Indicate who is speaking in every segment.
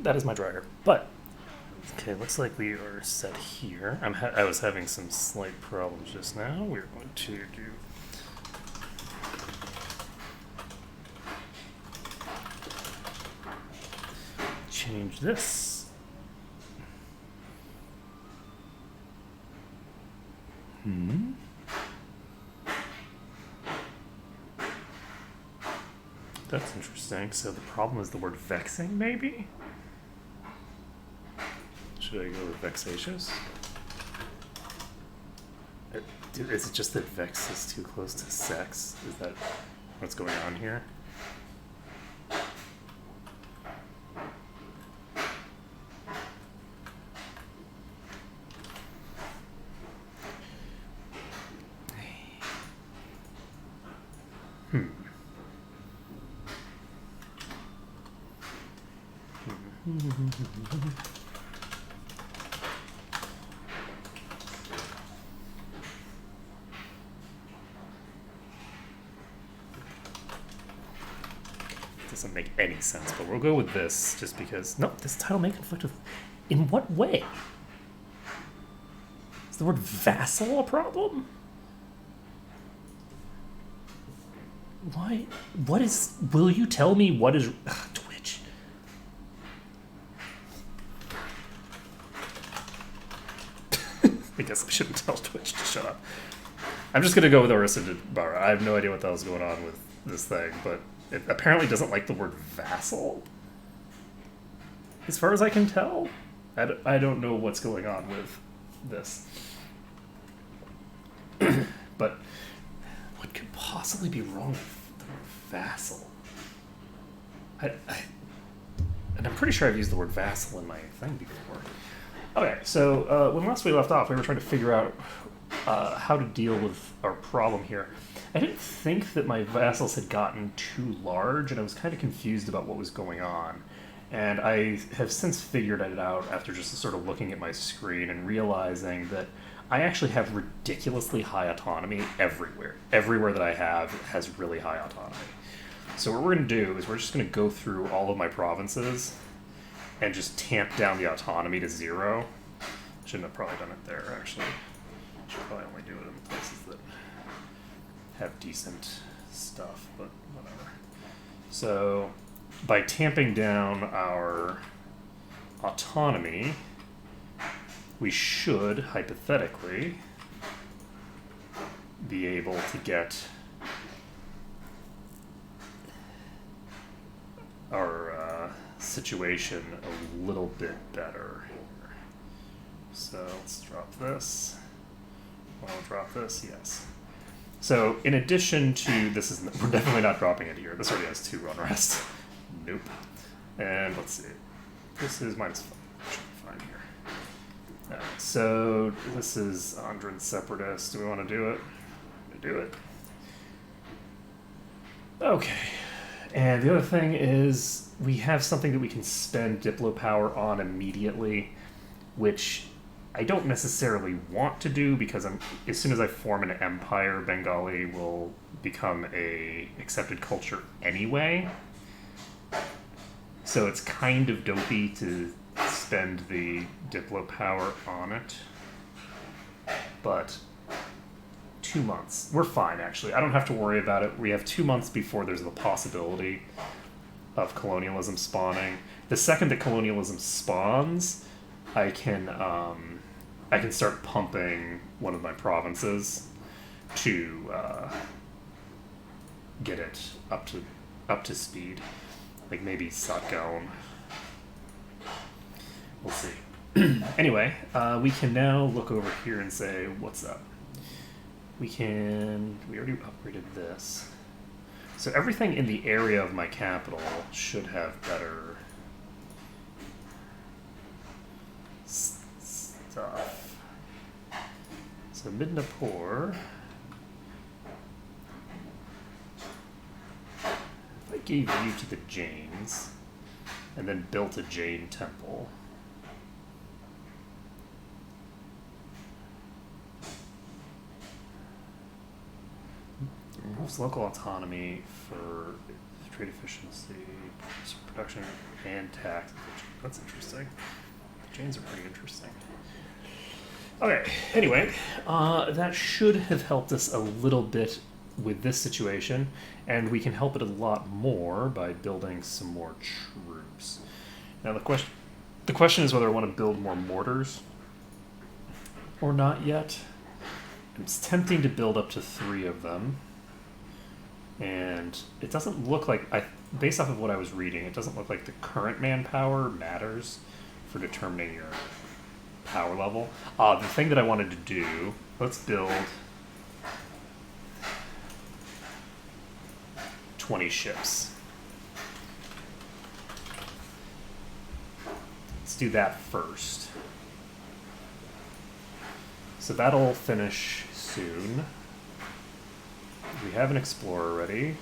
Speaker 1: that is my dryer. But okay, looks like we are set here. I was having some slight problems just now. We're going to do change this. That's interesting. So the problem is the word vexing, maybe? Should I go with vexatious? Is it just that vex is too close to sex? Is that what's going on here? Doesn't make any sense, but we'll go with this just because. No, this title may conflict with. In what way? Is the word vassal a problem? Why? What is. Will you tell me what is. Twitch. I guess I shouldn't tell Twitch to shut up. I'm just gonna go with Orissan Bharat. I have no idea what the hell's going on with this thing, but it apparently doesn't like the word vassal. As far as I can tell, I don't know what's going on with this. But what could possibly be wrong with the word vassal? And I'm pretty sure I've used the word vassal in my thing before. Okay, so when last we left off, we were trying to figure out how to deal with our problem here. I didn't think that my vassals had gotten too large, and I was kind of confused about what was going on. And I have since figured it out after just sort of looking at my screen and realizing that I actually have ridiculously high autonomy everywhere. Everywhere that I have has really high autonomy. So what we're going to do is we're just going to go through all of my provinces and just tamp down the autonomy to 0. Shouldn't have probably done it there, actually. Should probably only do it in places that have decent stuff, but whatever. So by tamping down our autonomy, we should hypothetically be able to get our situation a little bit better here. So let's drop this. Want to drop this? Yes. So in addition to we're definitely not dropping it here. This already has 2 unrest. Nope. And let's see. This is -5. Should be fine here. So this is Andran Separatist. Do we want to do it? Do it. Okay. And the other thing is we have something that we can spend Diplo power on immediately, which I don't necessarily want to do because as soon as I form an empire, Bengali will become a accepted culture anyway. So it's kind of dopey to spend the Diplo power on it. But 2 months. We're fine, actually. I don't have to worry about it. We have 2 months before there's the possibility of colonialism spawning. The second that colonialism spawns, I can start pumping one of my provinces to get it up to speed. Like maybe Satgaon. We'll see. Anyway, we can now look over here and say, what's up? We already upgraded this. So everything in the area of my capital should have better stuff. So Midnapore, if I gave you to the Jains and then built a Jain temple, removes local autonomy for trade efficiency, production, and tax. That's interesting. Chains are pretty interesting. Okay, anyway, that should have helped us a little bit with this situation, and we can help it a lot more by building some more troops. Now the question is whether I want to build more mortars or not yet. It's tempting to build up to 3 of them, and it doesn't look like, based off of what I was reading, it doesn't look like the current manpower matters for determining your power level. The thing that I wanted to do, let's build 20 ships. Let's do that first. So that'll finish soon. We have an explorer ready.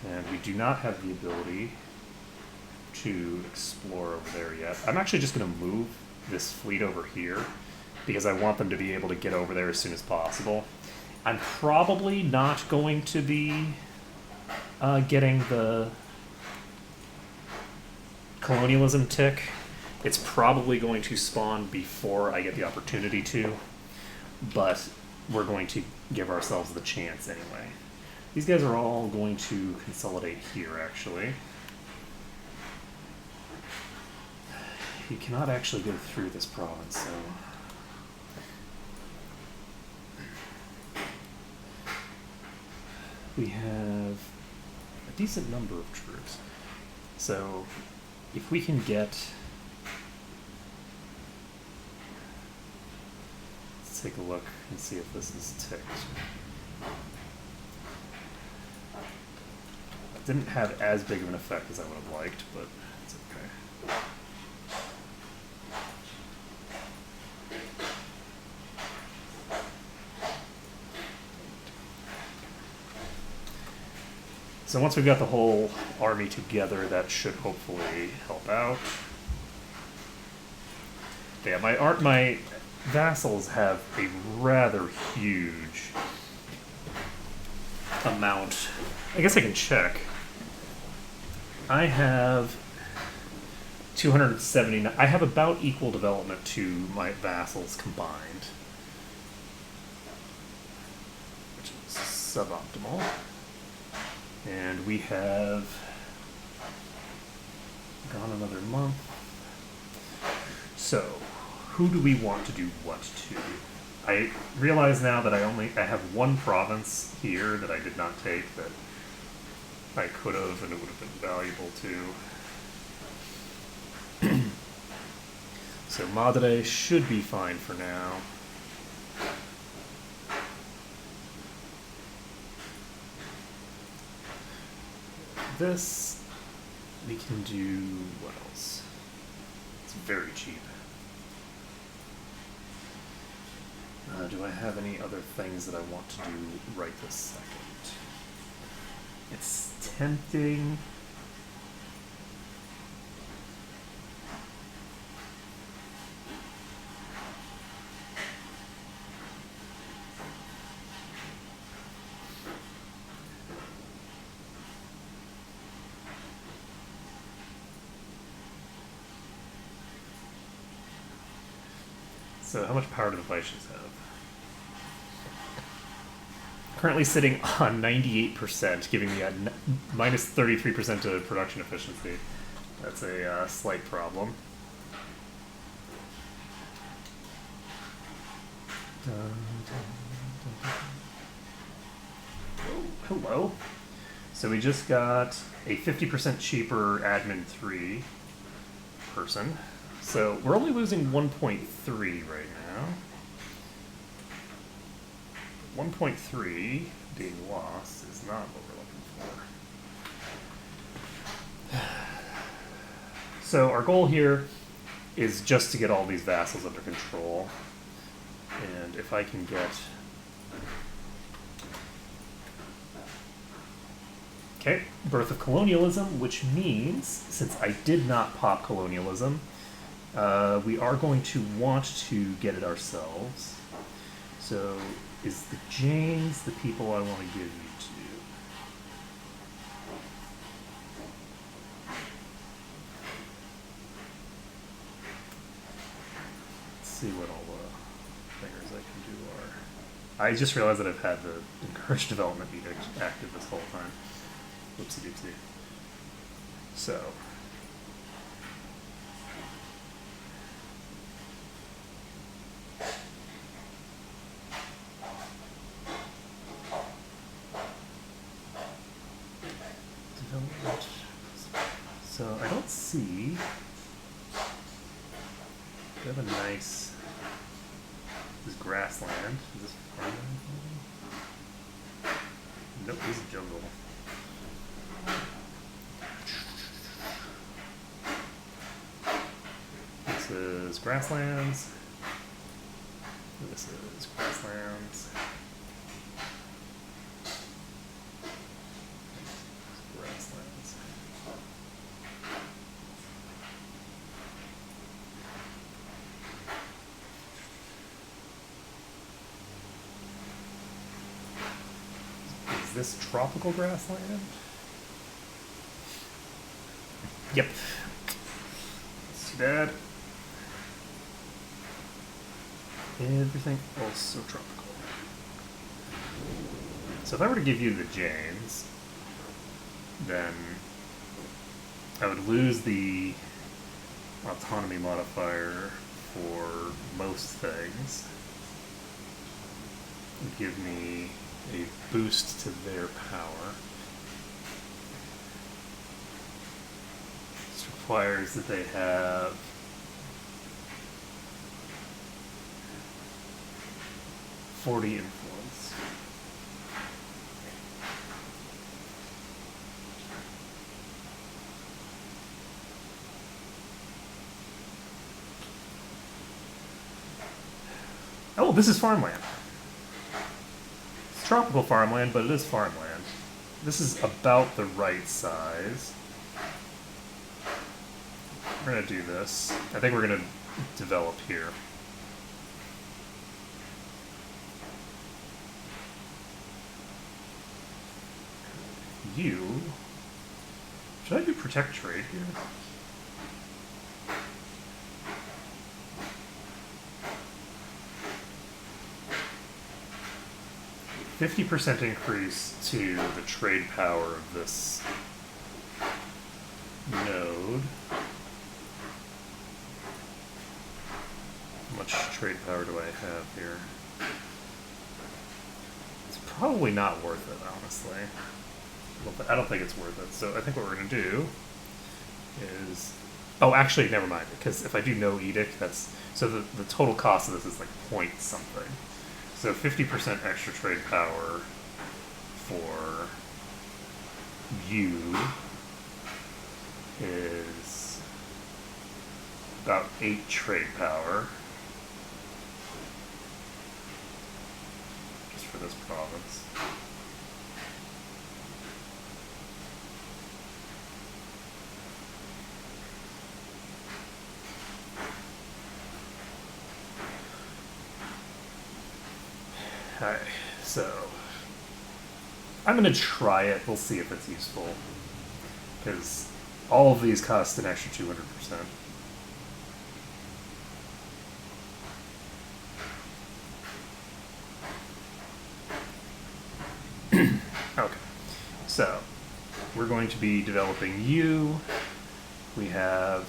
Speaker 1: And we do not have the ability to explore over there yet. I'm actually just going to move this fleet over here because I want them to be able to get over there as soon as possible. I'm probably not going to be getting the colonialism tick. It's probably going to spawn before I get the opportunity to, but we're going to give ourselves the chance anyway. These guys are all going to consolidate here, actually. You cannot actually go through this province, so... We have a decent number of troops. So, if we can get... Let's take a look and see if this is ticked. It didn't have as big of an effect as I would have liked, but it's okay. So once we've got the whole army together, that should hopefully help out. Yeah, my vassals have a rather huge amount. I guess I can check. I have 279. I have about equal development to my vassals combined, which is suboptimal. And we have gone another month. So, who do we want to do what to? I realize now that I have one province here that I did not take that I could have, and it would have been valuable too. So Madre should be fine for now. This, we can do, what else? It's very cheap. Do I have any other things that I want to do right this second? It's tempting. So how much power do the Vaishyas have? Currently sitting on 98%, giving me a minus 33% to production efficiency. That's a slight problem. Oh, hello. So we just got a 50% cheaper admin 3 person. So we're only losing 1.3 right now. 1.3 being lost is not what we're looking for. So our goal here is just to get all these vassals under control. And if I can get... Okay, birth of colonialism, which means, since I did not pop colonialism, we are going to want to get it ourselves. So, is the Janes the people I want to give you see what all the thingers I can do are. I just realized that I've had the encourage development edict active this whole time. Whoopsie doopsie. So. Development. So I don't see. We have a nice. This is grassland. Is this farmland? Nope, this is jungle. This is grasslands. This is grasslands. Grasslands. Is this tropical grassland? Yep. That's too bad. Everything also tropical. So if I were to give you the Janes, then I would lose the autonomy modifier for most things. It would give me a boost to their power. This requires that they have +40 influence. Oh, this is farmland. It's tropical farmland, but it is farmland. This is about the right size. We're gonna do this. I think we're gonna develop here. You. Should I do protect trade here? %50 increase to the trade power of this node. How much trade power do I have here? It's probably not worth it, honestly. I don't think it's worth it. So I think what we're going to do is... Oh, actually, never mind. Because if I do no edict, that's... So the total cost of this is like point something. So 50% extra trade power for you is about 8 trade power. Just for this province. Alright, so I'm going to try it. We'll see if it's useful. Because all of these cost an extra 200%. Okay, so we're going to be developing you. We have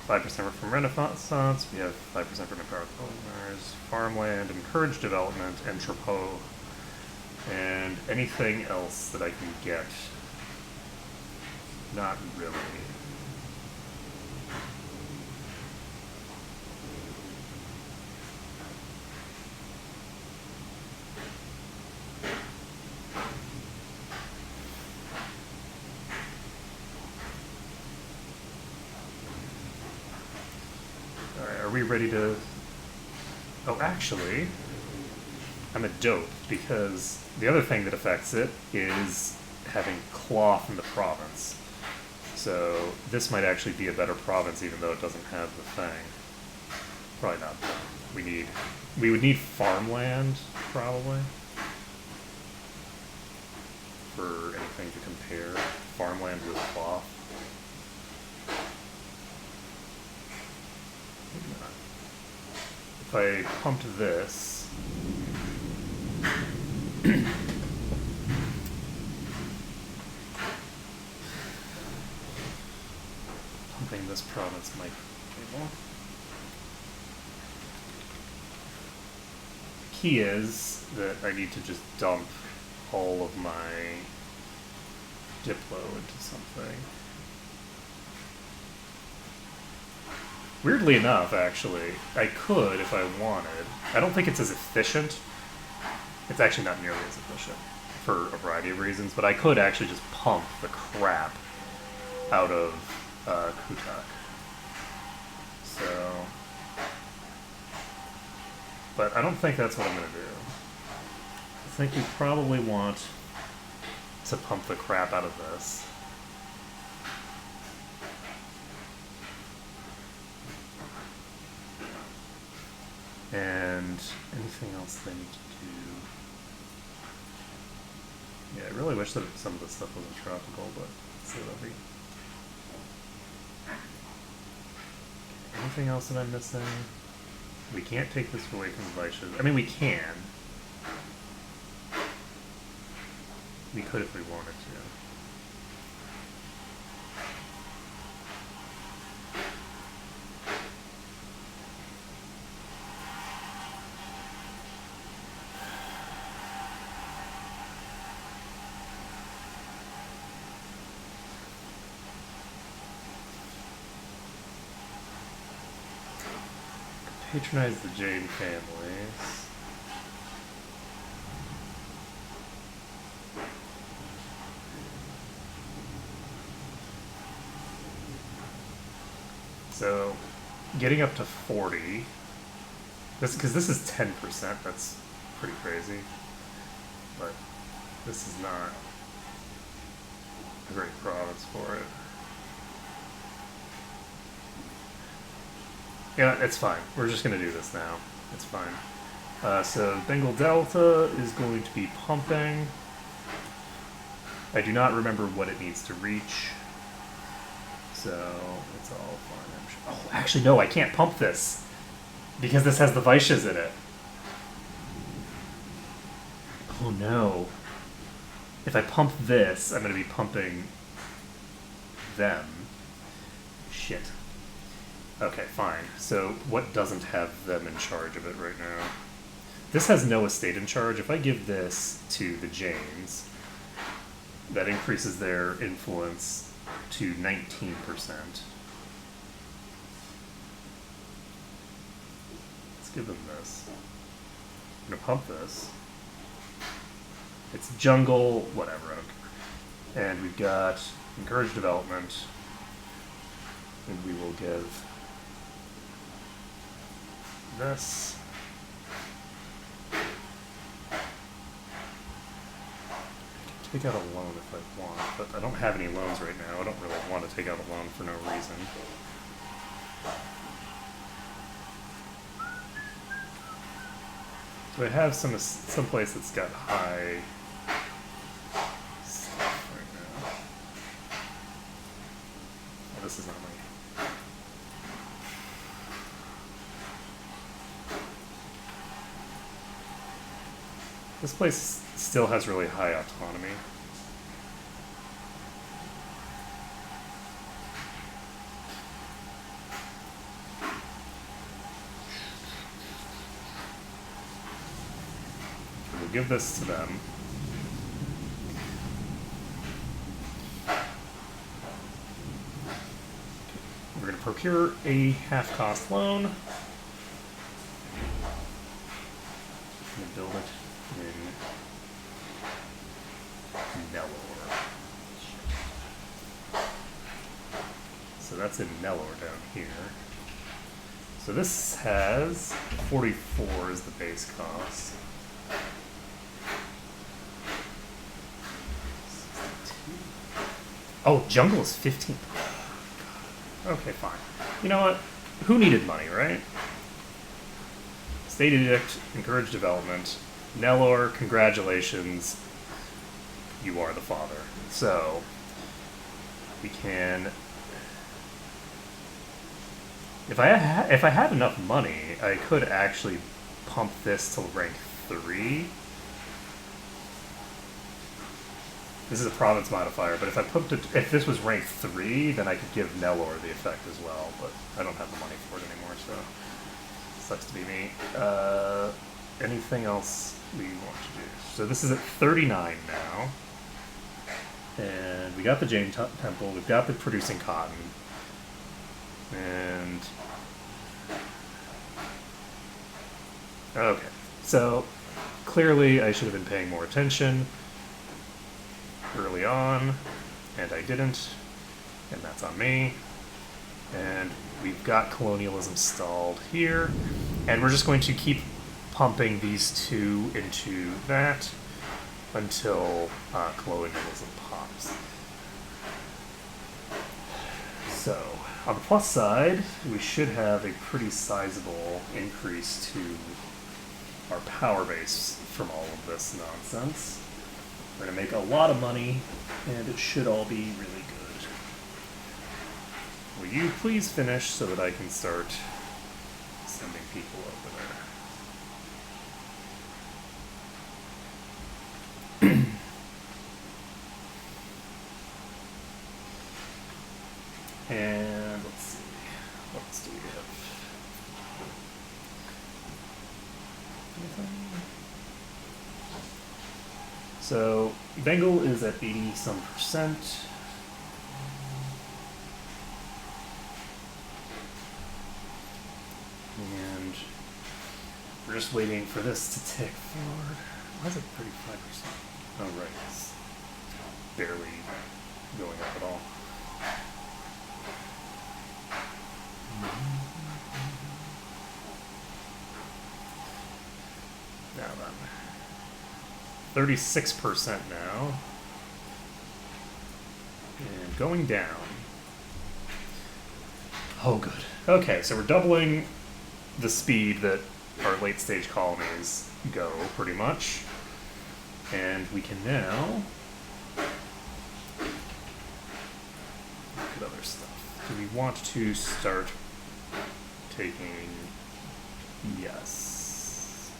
Speaker 1: 5% from Renaissance, we have 5% from Empowered Owners, Farmland, Encourage Development, Entrepot, and anything else that I can get. Not really. Are we ready to... Oh, actually, I'm a dope, because the other thing that affects it is having cloth in the province. So this might actually be a better province, even though it doesn't have the thing. Probably not. We would need farmland, probably, for anything to compare. Farmland with cloth. if I pumped this, pumping this province might be more. The key is that I need to just dump all of my Diplo into something. Weirdly enough, actually, I could if I wanted. I don't think it's as efficient. It's actually not nearly as efficient for a variety of reasons, but I could actually just pump the crap out of Kutak. So, but I don't think that's what I'm going to do. I think we probably want to pump the crap out of this. And anything else they need to do? Yeah, I really wish that some of this stuff wasn't tropical, but let's see what it'll be. Anything else that I'm missing? We can't take this away from the Vaishyas. I mean, we can. We could if we wanted to. Patronize the Jain families. So, getting up to 40. Because this is 10%. That's pretty crazy. But this is not a great province for it. Yeah, it's fine. We're just going to do this now. It's fine. So Bengal Delta is going to be pumping. I do not remember what it needs to reach. So it's all fine. I'm sure. Oh, actually, no, I can't pump this. Because this has the Vaishyas in it. Oh no. If I pump this, I'm going to be pumping them. Shit. Okay, fine. So what doesn't have them in charge of it right now? This has no estate in charge. If I give this to the Jains, that increases their influence to 19%. Let's give them this. I'm going to pump this. It's jungle, whatever, I don't care. And we've got encourage development. And we will give this. Take out a loan if I want, but I don't have any loans right now. I don't really want to take out a loan for no reason. So I have some place that's got high stuff right now. Oh, this is not my. This place still has really high autonomy. We'll give this to them. We're going to procure a half-cost loan. And build it in Nellore. So that's in Nellore down here. So this has 44 as the base cost. 62. Oh, jungle is 15. Okay, fine. You know what? Who needed money, right? State edict, encourage development. Nellore, congratulations. You are the father. So, we can If I had enough money, I could actually pump this to rank 3. This is a province modifier, but if this was rank 3, then I could give Nelor the effect as well, but I don't have the money for it anymore, so sucks to be me. Anything else we want to do? So this is at 39 now. And we got the Jain Temple, we've got the producing cotton. And okay, so clearly I should have been paying more attention early on, and I didn't, and that's on me. And we've got colonialism stalled here, and we're just going to keep pumping these two into that until colonialism pops. So, on the plus side, we should have a pretty sizable increase to our power base from all of this nonsense. We're going to make a lot of money, and it should all be really good. Will you please finish so that I can start sending people over there? And let's see, what else do we have? Anything? So Bengal is at 80-some%. And we're just waiting for this to tick forward. Why is it 35%? Oh, right, it's barely going up at all. Now then, 36% now, and going down. Oh, good. Okay, so we're doubling the speed that our late stage colonies go, pretty much, and we can now look at other stuff. Do we want to start taking? Yes.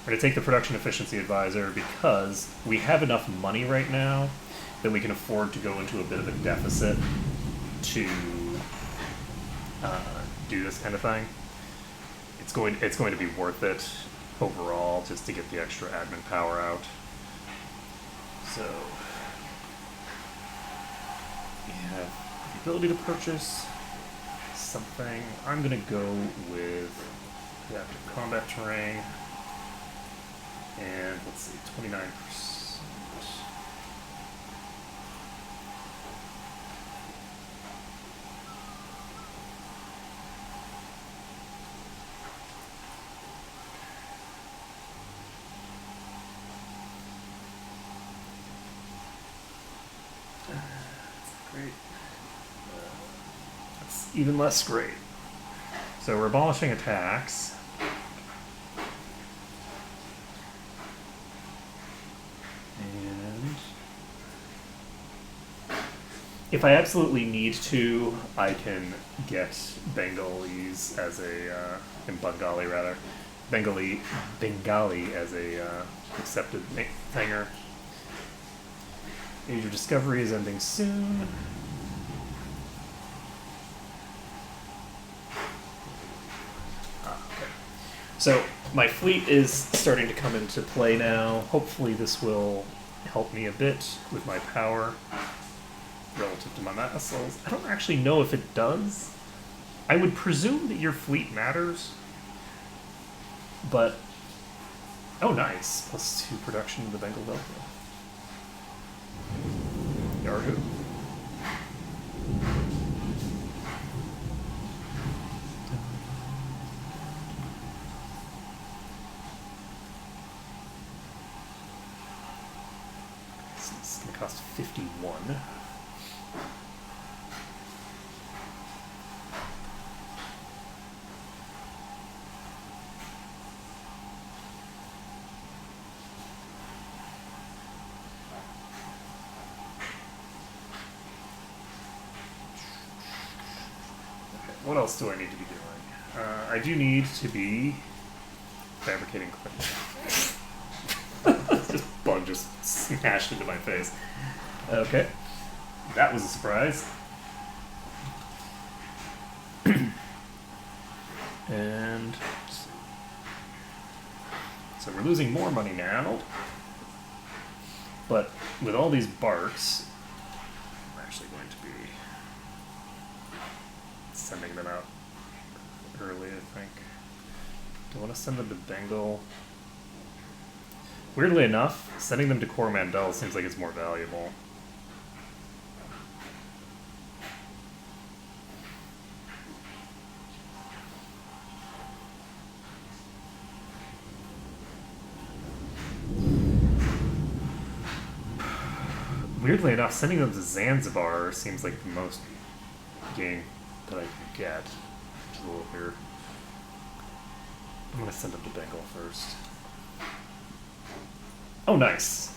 Speaker 1: We're going to take the production efficiency advisor because we have enough money right now that we can afford to go into a bit of a deficit to do this kind of thing. It's going to be worth it overall just to get the extra admin power out. So we have the ability to purchase something. I'm going to go with the active combat terrain. And let's see, 29%. That's great. That's even less great. So we're abolishing attacks. If I absolutely need to, I can get Bengalis as a, in Bengali rather, Bengali as a accepted thinger. Age of Discovery is ending soon. Okay. So my fleet is starting to come into play now. Hopefully this will help me a bit with my power relative to my vessels. I don't actually know if it does. I would presume that your fleet matters, but oh, nice. +2 production of the Bengal Delta. Yahoo. This is going to cost 51. What else do I need to be doing? I do need to be fabricating clay. This bug just smashed into my face. Okay. That was a surprise. And so we're losing more money now. But with all these barks, I'm actually going to be sending them out early, I think. Do I want to send them to Bengal? Weirdly enough, sending them to Coromandel seems like it's more valuable. Weirdly enough, sending them to Zanzibar seems like the most gain that I can get, which is a little weird. I'm going to send them to Bengal first. Oh, nice.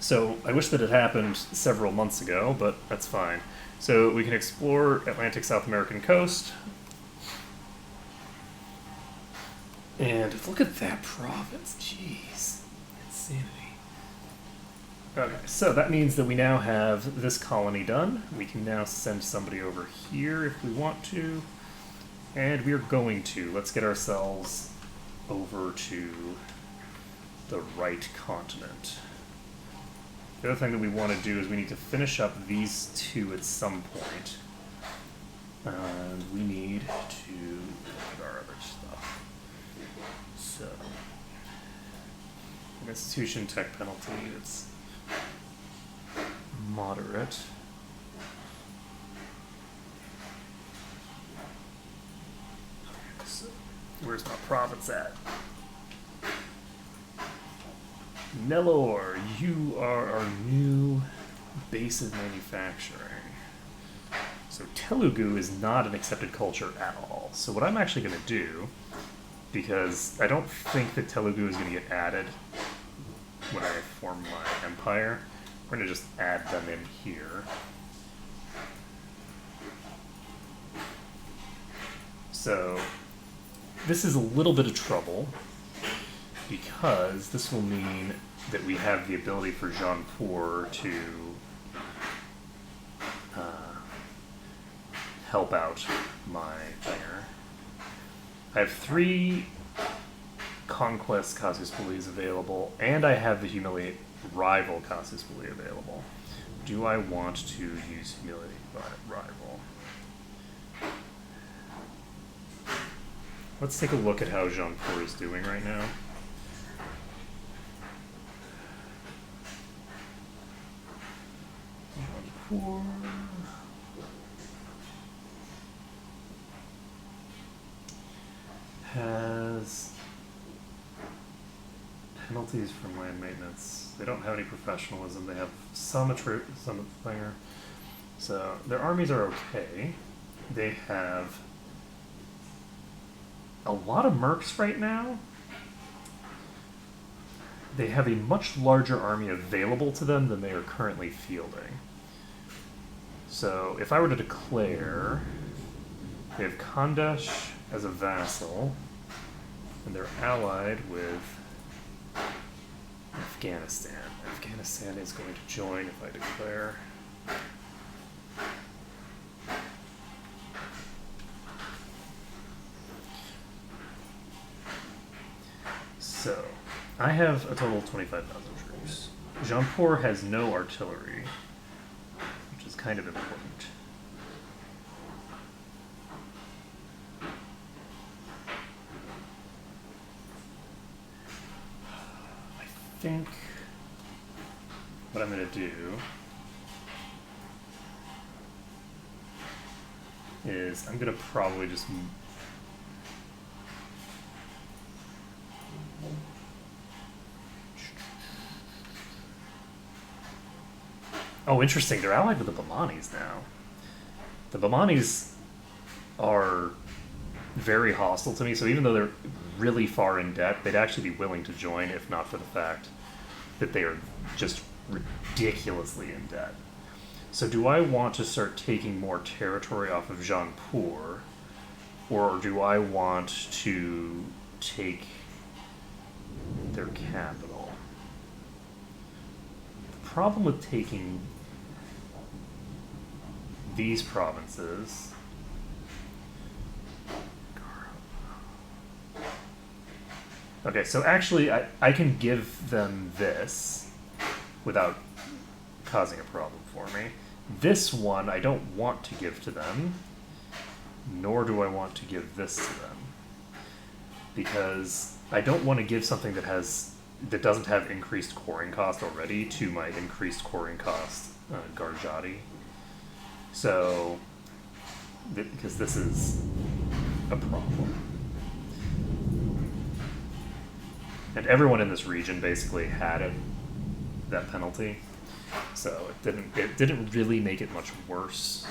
Speaker 1: So I wish that it happened several months ago, but that's fine. So we can explore Atlantic South American coast. And look at that province. Jeez. Insanity. Okay, so that means that we now have this colony done. We can now send somebody over here if we want to. And we're going to. Let's get ourselves over to the right continent. The other thing that we want to do is we need to finish up these two at some point. And we need to look at our other stuff. So, institution tech penalty, it's moderate. So, where's my province at? Nellore, you are our new base of manufacturing. So Telugu is not an accepted culture at all. So what I'm actually going to do, because I don't think that Telugu is going to get added when I form my empire, we're going to just add them in here. So this is a little bit of trouble, because this will mean that we have the ability for Jaunpur to help out my thinger. I have 3 Conquest Casus Bellis available, and I have the Humiliate Rival Casus Belli available. Do I want to use Humiliate Rival? Let's take a look at how Jaunpur is doing right now. Jaunpur has penalties from land maintenance. They don't have any professionalism. They have some thinger. So their armies are okay. They have a lot of mercs right now. They have a much larger army available to them than they are currently fielding. So if I were to declare, they have Khandesh as a vassal, and they're allied with Afghanistan. Afghanistan is going to join if I declare. So, I have a total of 25,000 troops. Jaunpur has no artillery, which is kind of important. I think what I'm going to do is I'm going to probably just oh, interesting. They're allied with the Bamanis now. The Bamanis are very hostile to me, so even though they're really far in debt, they'd actually be willing to join if not for the fact that they are just ridiculously in debt. So do I want to start taking more territory off of Jaunpur Or do I want to take their capital? The problem with taking these provinces... Okay, so actually I can give them this without causing a problem for me. This one I don't want to give to them, nor do I want to give this to them. Because I don't want to give something that doesn't have increased coring cost already to my increased coring cost Garjati. So, because this is a problem. And everyone in this region basically had it, that penalty. So it didn't really make it much worse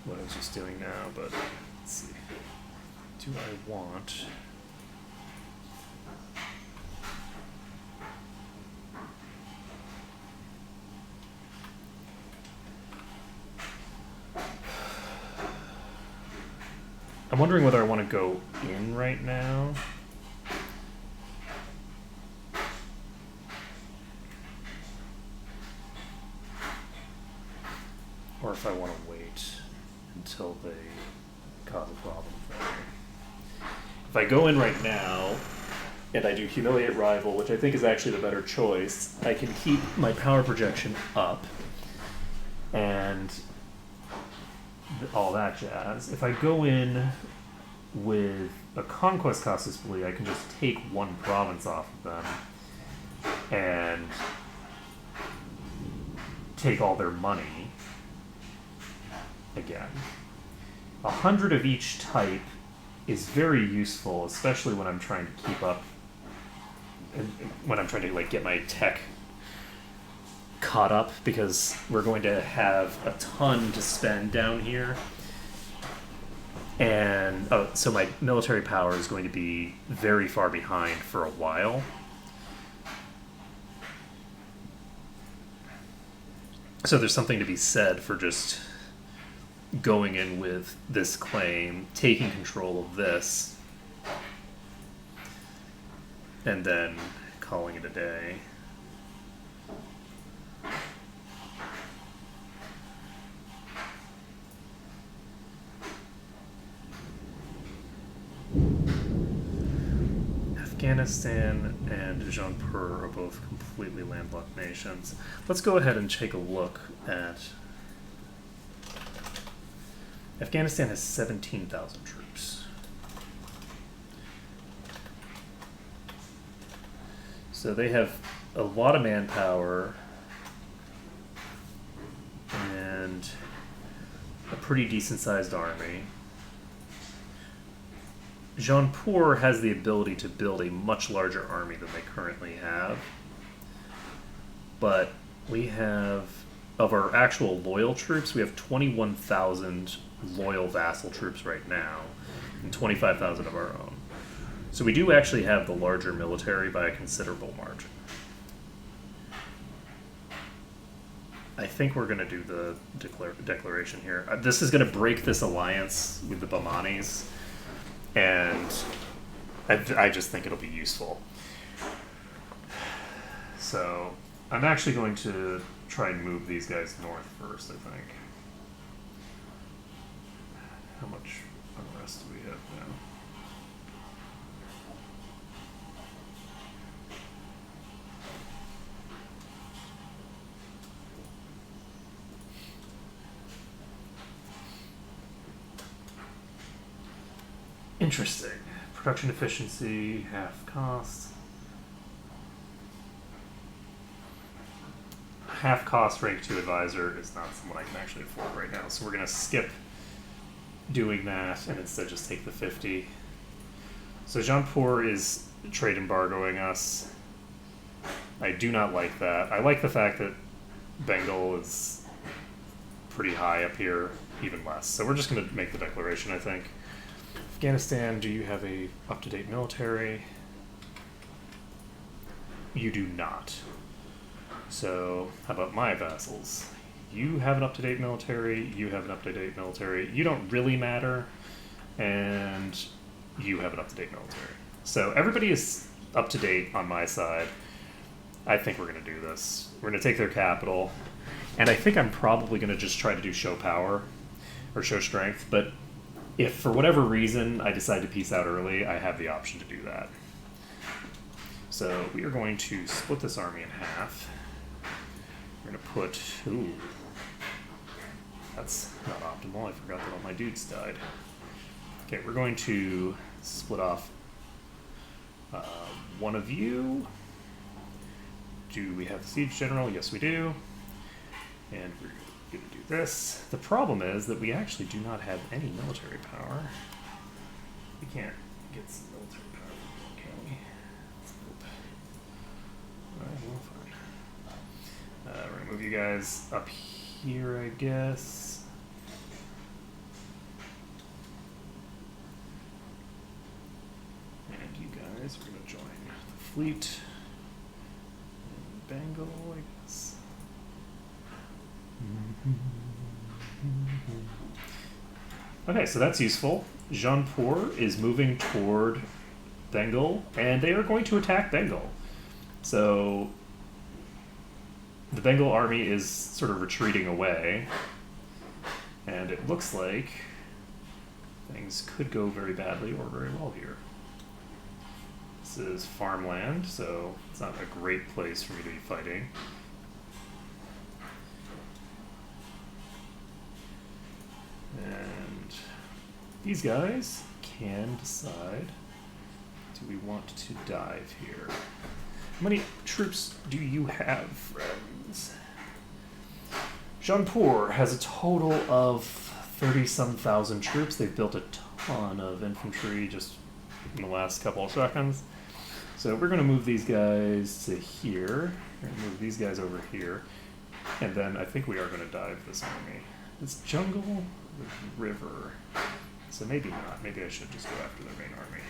Speaker 1: what I was just doing now, but let's see. Do I want... I'm wondering whether I want to go in right now. Or if I want to wait until they cause a problem for me. If I go in right now, and I do Humiliate Rival, which I think is actually the better choice, I can keep my power projection up, and all that jazz. If I go in with a Conquest cost display, I can just take one province off of them, and take all their money. Again, 100 of each type is very useful, especially when I'm trying to keep up, when I'm trying to like get my tech caught up, because we're going to have a ton to spend down here, and so my military power is going to be very far behind for a while. So there's something to be said for just going in with this claim, taking control of this, and then calling it a day. Afghanistan and Jaunpur are both completely landlocked nations. Let's go ahead and take a look at... Afghanistan has 17,000 troops. So they have a lot of manpower and a pretty decent sized army. Jaunpur has the ability to build a much larger army than they currently have. But we have, of our actual loyal troops, we have 21,000 loyal vassal troops right now, and 25,000 of our own. So we do actually have the larger military by a considerable margin. I think we're going to do the declaration here. This is going to break this alliance with the Bahmanis, and I just think it'll be useful. So I'm actually going to try and move these guys north first, I think. How much unrest do we have now? Interesting. Production efficiency, half cost. Half cost rank 2 advisor is not someone I can actually afford right now, so we're going to skip doing that and instead just take the 50. So Jaunpur is trade embargoing us. I do not like that. I like the fact that Bengal is pretty high up here, even less. So we're just going to make the declaration, I think. Afghanistan, do you have a up-to-date military? You do not. So how about my vassals? You have an up-to-date military, you have an up-to-date military. You don't really matter, and you have an up-to-date military. So everybody is up to date on my side. I think we're going to do this. We're going to take their capital, and I think I'm probably going to just try to do show power or show strength, but if for whatever reason I decide to peace out early, I have the option to do that. So we are going to split this army in half. We're going to put... Ooh. That's not optimal. I forgot that all my dudes died. Okay, we're going to split off one of you. Do we have the siege general? Yes, we do. And we're going to do this. The problem is that we actually do not have any military power. We can't get some military power, can we? Nope. Alright, well, fine. We're going to move you guys up here, I guess. And you guys are going to join the fleet. Bengal, I guess. Okay, so that's useful. Jaunpur is moving toward Bengal, and they are going to attack Bengal. So the Bengal army is sort of retreating away, and it looks like things could go very badly or very well here. This is farmland, so it's not a great place for me to be fighting. And these guys can decide, do we want to dive here? How many troops do you have, friends? Jaunpur has a total of 30-some thousand troops. They've built a ton of infantry just in the last couple of seconds. So we're going to move these guys to here. We're going to move these guys over here. And then I think we are going to dive this army. It's jungle with river. So maybe not. Maybe I should just go after their main army.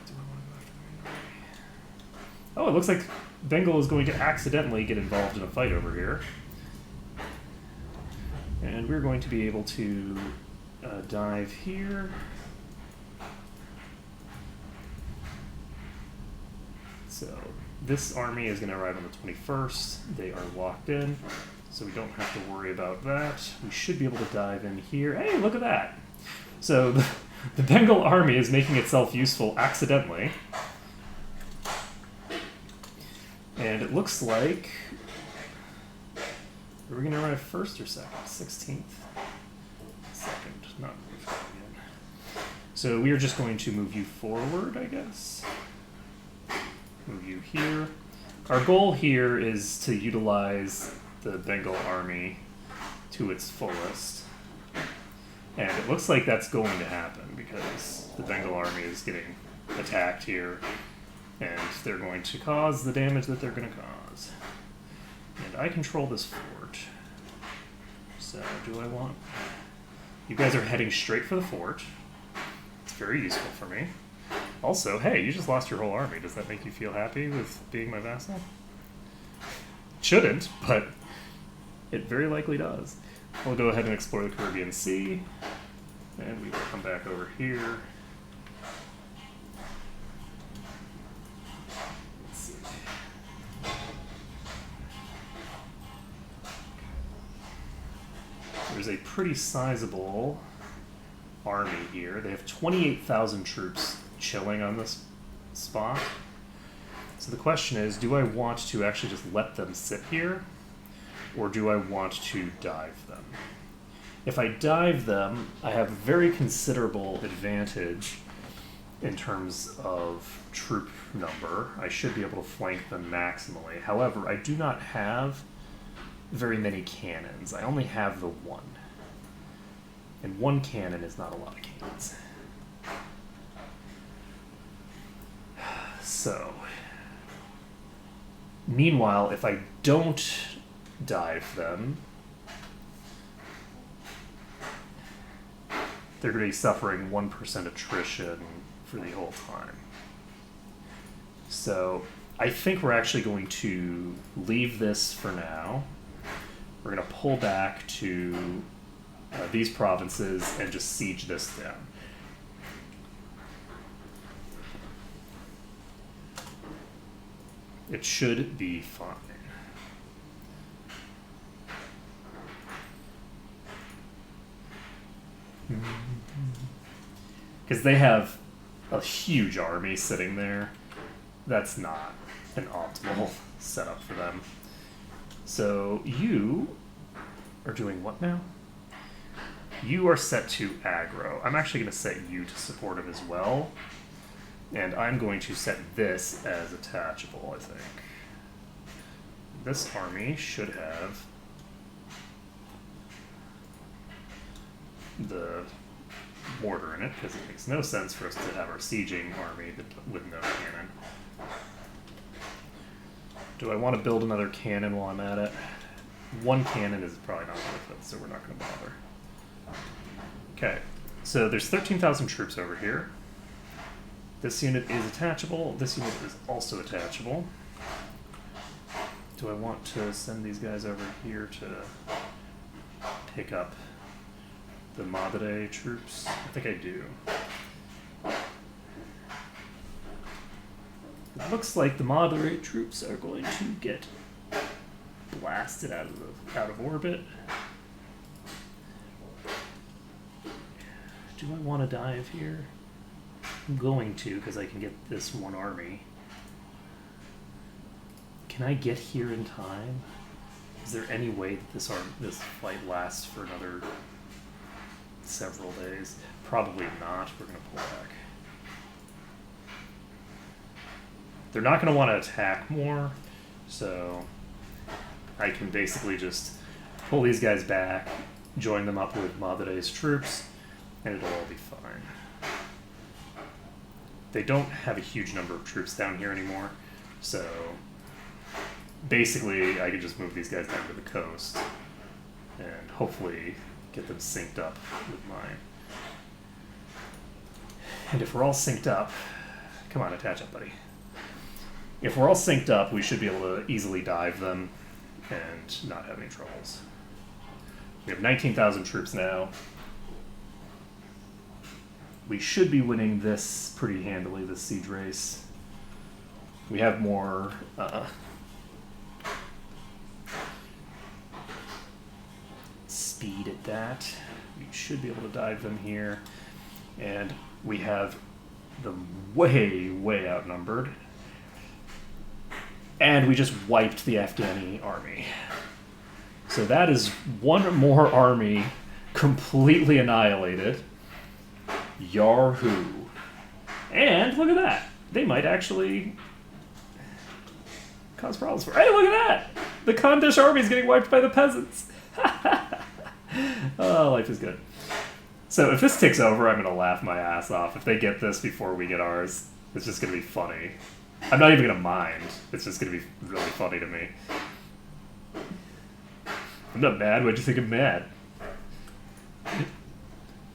Speaker 1: Do I want to go after their main army? Oh, it looks like Bengal is going to accidentally get involved in a fight over here. And we're going to be able to dive here. So this army is going to arrive on the 21st. They are locked in, so we don't have to worry about that. We should be able to dive in here. Hey, look at that! So the Bengal army is making itself useful accidentally. And it looks like... Are we going to arrive first or second? 16th? Second, not moved again. So we are just going to move you forward, I guess. Move you here. Our goal here is to utilize the Bengal army to its fullest. And it looks like that's going to happen because the Bengal army is getting attacked here and they're going to cause the damage that they're going to cause. And I control this fort. So do I want... You guys are heading straight for the fort. It's very useful for me. Also, hey, you just lost your whole army. Does that make you feel happy with being my vassal? It shouldn't, but it very likely does. We'll go ahead and explore the Caribbean Sea, and we will come back over here. Let's see. There's a pretty sizable army here. They have 28,000 troops chilling on this spot. So the question is, do I want to actually just let them sit here, or do I want to dive them? If I dive them, I have a very considerable advantage in terms of troop number. I should be able to flank them maximally. However, I do not have very many cannons. I only have the one. And one cannon is not a lot of cannons. So, meanwhile, if I don't dive them, they're going to be suffering 1% attrition for the whole time. So, I think we're actually going to leave this for now. We're going to pull back to these provinces and just siege this down. It should be fine. Because they have a huge army sitting there. That's not an optimal setup for them. So you are doing what now? You are set to aggro. I'm actually going to set you to supportive as well. And I'm going to set this as attachable, I think. This army should have the mortar in it, because it makes no sense for us to have our sieging army with no cannon. Do I want to build another cannon while I'm at it? One cannon is probably not worth it, so we're not going to bother. Okay, so there's 13,000 troops over here. This unit is attachable. This unit is also attachable. Do I want to send these guys over here to pick up the Madre troops? I think I do. It looks like the Madre troops are going to get blasted out of orbit. Do I want to dive here? I'm going to, because I can get this one army. Can I get here in time? Is there any way that this fight lasts for another several days? Probably not. We're going to pull back. They're not going to want to attack more, so I can basically just pull these guys back, join them up with Madre's troops, and it'll all be fine. They don't have a huge number of troops down here anymore, so basically I could just move these guys down to the coast and hopefully get them synced up with mine. And if we're all synced up, come on, attach up, buddy. If we're all synced up, we should be able to easily dive them and not have any troubles. We have 19,000 troops now. We should be winning this pretty handily, this siege race. We have more speed at that. We should be able to dive them here. And we have them way, way outnumbered. And we just wiped the Afghani army. So that is one more army completely annihilated. Yahoo! And look at that. They might actually cause problems for. Hey, look at that! The Khandish army is getting wiped by the peasants. Oh, life is good. So if this takes over, I'm going to laugh my ass off. If they get this before we get ours, it's just going to be funny. I'm not even going to mind. It's just going to be really funny to me. I'm not mad. What'd you think I'm mad?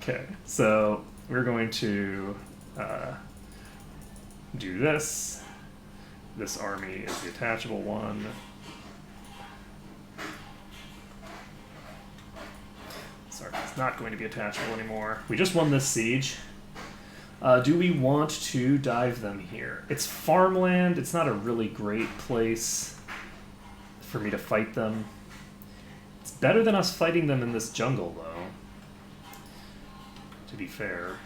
Speaker 1: Okay, so we're going to do this. This army is the attachable one. Sorry, it's not going to be attachable anymore. We just won this siege. Do we want to dive them here? It's farmland. It's not a really great place for me to fight them. It's better than us fighting them in this jungle, though, to be fair.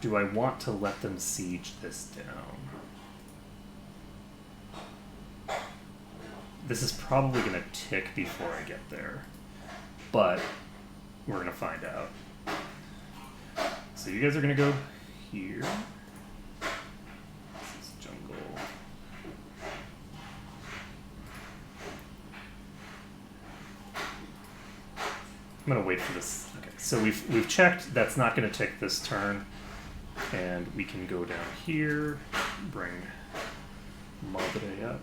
Speaker 1: Do I want to let them siege this down? This is probably going to tick before I get there, but we're going to find out. So you guys are going to go here. This is jungle. I'm going to wait for this. Okay, so we've checked. That's not going to tick this turn. And we can go down here, bring Madre up.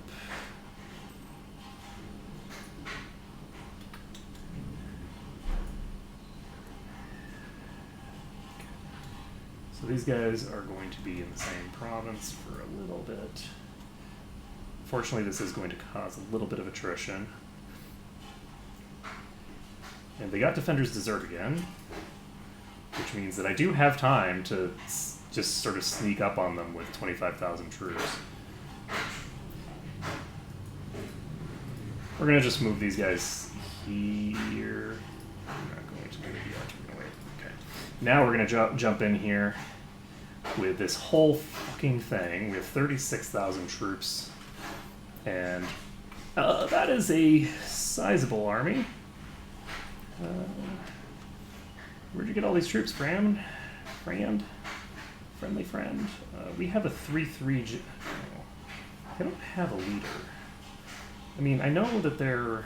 Speaker 1: So these guys are going to be in the same province for a little bit. Fortunately, this is going to cause a little bit of attrition. And they got Defender's Desert again, which means that I do have time to just sort of sneak up on them with 25,000 troops. We're going to just move these guys here. I'm not going to move yet. We're gonna wait. Okay. Now we're going to jump in here with this whole fucking thing. We have 36,000 troops. And that is a sizable army. Where'd you get all these troops, Friend? Friendly friend. We have a 3-3... I don't have a leader. I mean, I know that they're...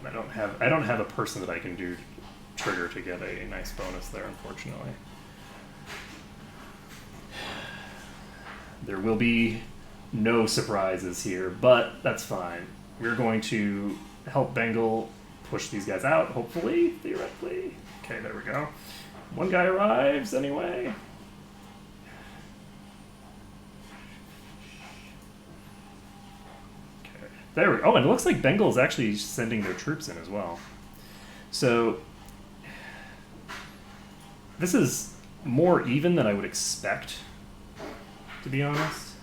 Speaker 1: I don't have a person that I can do trigger to get a nice bonus there, unfortunately. There will be no surprises here, but that's fine. We're going to help Bengal push these guys out, hopefully, theoretically. Okay, there we go. One guy arrives anyway. Okay, there we go. Oh, and it looks like Bengal is actually sending their troops in as well. So this is more even than I would expect, to be honest.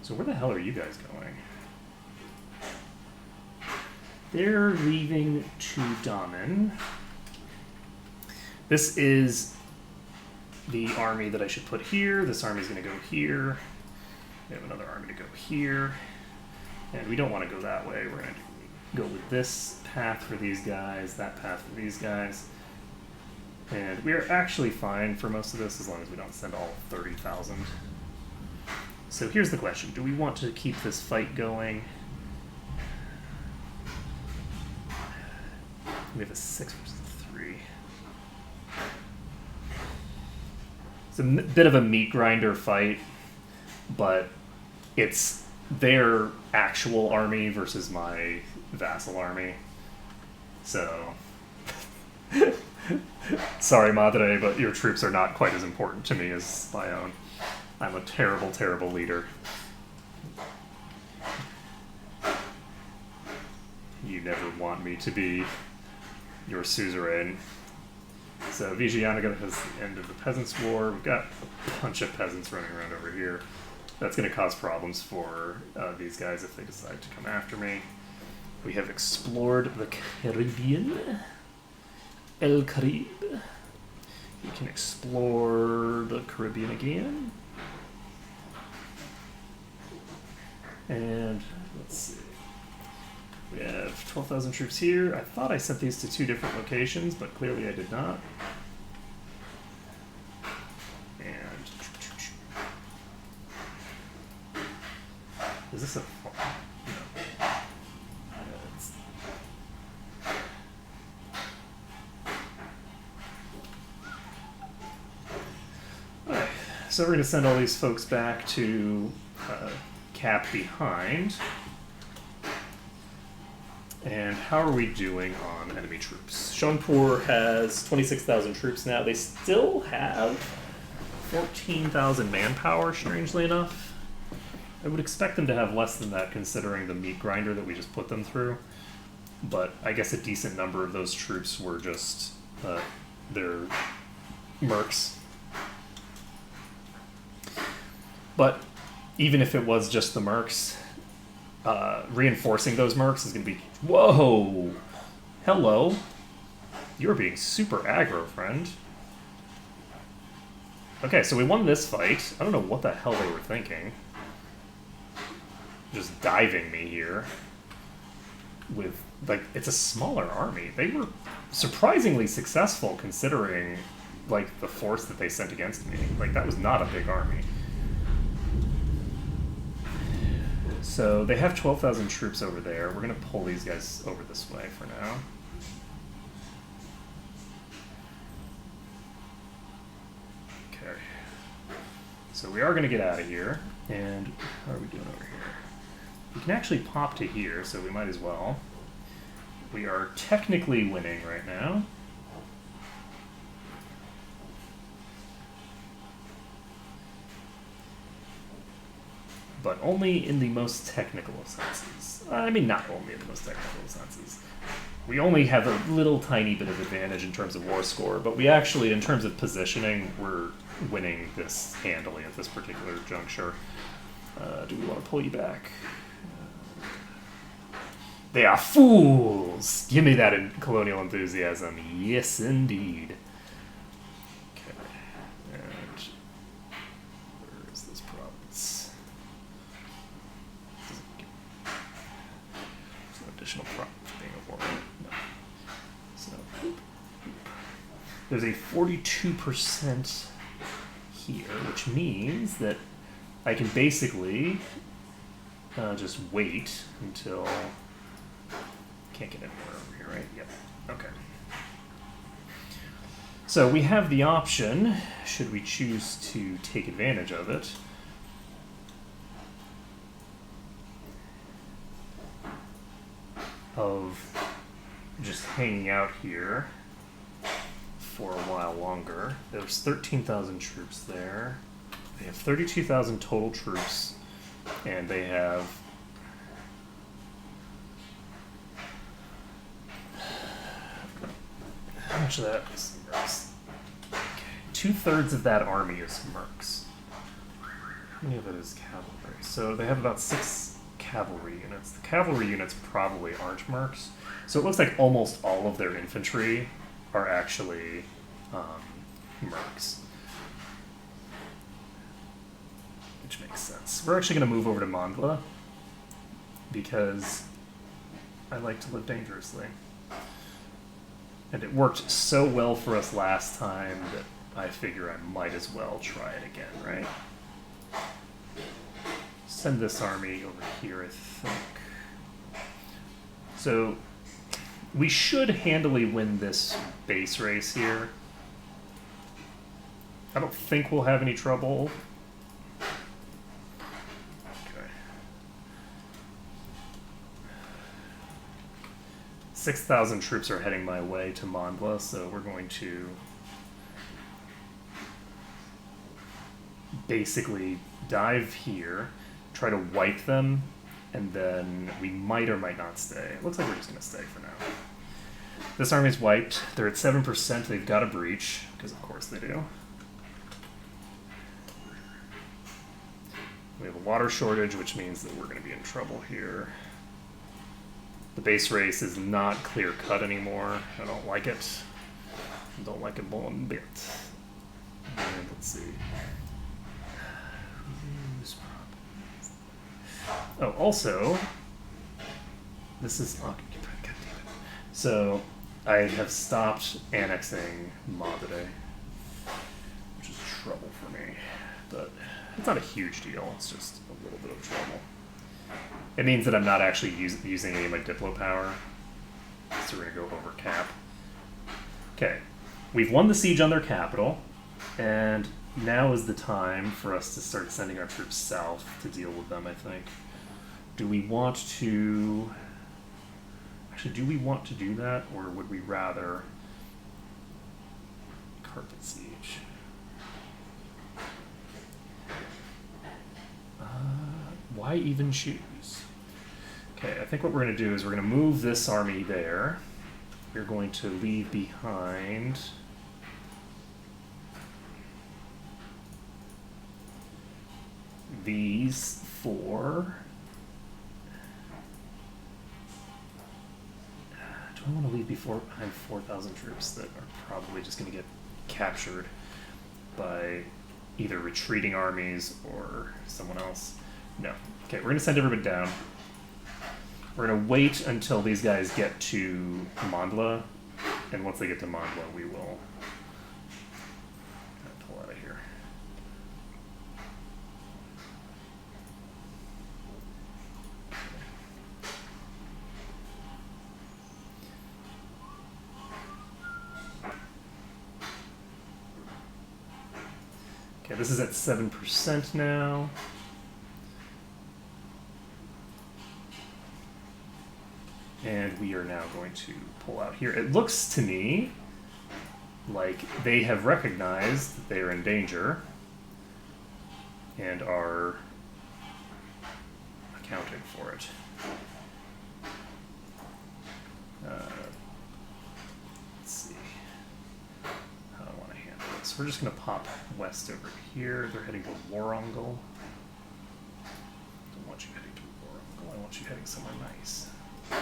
Speaker 1: So where the hell are you guys going? They're leaving to Daman. This is the army that I should put here. This army's going to go here. We have another army to go here. And we don't want to go that way. We're going to go with this path for these guys, that path for these guys. And we are actually fine for most of this as long as we don't send all 30,000. So here's the question. Do we want to keep this fight going? We have a 6 versus 3. It's a bit of a meat grinder fight, but it's their actual army versus my vassal army. So, sorry, Madre, but your troops are not quite as important to me as my own. I'm a terrible, terrible leader. You never want me to be your suzerain. So Vijayanagar has the end of the Peasants' War. We've got a bunch of peasants running around over here. That's going to cause problems for these guys if they decide to come after me. We have explored the Caribbean. El Caribe. We can explore the Caribbean again. And let's see. We have 12,000 troops here. I thought I sent these to 2 different locations, but clearly I did not. And is this a... No. Alright, so we're going to send all these folks back to Cap behind. And how are we doing on enemy troops? Shonpur has 26,000 troops now. They still have 14,000 manpower, strangely enough. I would expect them to have less than that considering the meat grinder that we just put them through. But I guess a decent number of those troops were just their mercs. But even if it was just the mercs, reinforcing those mercs is going to be... Whoa! Hello. You're being super aggro, friend. Okay, so we won this fight. I don't know what the hell they were thinking. Just diving me here. With, like, it's a smaller army. They were surprisingly successful considering, like, the force that they sent against me. Like, that was not a big army. So they have 12,000 troops over there. We're going to pull these guys over this way for now. Okay. So we are going to get out of here. And how are we doing over here? We can actually pop to here, so we might as well. We are technically winning right now. but only in the most technical of senses. I mean, not only in the most technical of senses. We only have a little tiny bit of advantage in terms of war score, but we actually, in terms of positioning, we're winning this handily at this particular juncture. Do we want to pull you back? They are fools! Give me that colonial enthusiasm. Yes, indeed. Okay. And where is this province? There's an additional province being a war. No. So, there's a 42% here, which means that I can basically just wait until... Can't get anywhere over here, right? Yep. Okay. So we have the option, should we choose to take advantage of it, of just hanging out here for a while longer. There's 13,000 troops there. They have 32,000 total troops, and they have how much of that is mercs? Okay. 2/3 of that army is mercs. How many of it is cavalry? So they have about 6 cavalry units. The cavalry units probably aren't mercs. So it looks like almost all of their infantry are actually mercs. Which makes sense. We're actually going to move over to Mandla because I like to live dangerously. And it worked so well for us last time that I figure I might as well try it again, right? Send this army over here, I think. So we should handily win this base race here. I don't think we'll have any trouble. Okay. 6,000 troops are heading my way to Mandla, so we're going to basically dive here, try to wipe them, and then we might or might not stay. It looks like we're just going to stay for now. This army's wiped. They're at 7%. They've got a breach, because of course they do. We have a water shortage, which means that we're going to be in trouble here. The base race is not clear-cut anymore. I don't like it. I don't like it one bit. And let's see. Oh, also, this is... Oh, so, I have stopped annexing Madre, which is trouble for me. But it's not a huge deal. It's just a little bit of trouble. It means that I'm not actually using any of my Diplo power. So we're going to go over cap. Okay. We've won the siege on their capital. And now is the time for us to start sending our troops south to deal with them, I think. Do we want to... Actually, do we want to do that? Or would we rather... Carpet siege? Why even choose? Okay, I think what we're going to do is we're going to move this army there. We're going to leave behind these 4. Do I want to leave behind 4,000 troops that are probably just going to get captured by either retreating armies or someone else? No. Okay, we're going to send everybody down. We're going to wait until these guys get to Mandla, and once they get to Mandla, we will pull out of here. Okay, this is at 7% now. And we are now going to pull out here. It looks to me like they have recognized that they are in danger and are accounting for it. Let's see how I want to handle this. We're just going to pop west over here. They're heading to Warungal. Don't want you heading to Warungal. I want you heading somewhere nice. Okay.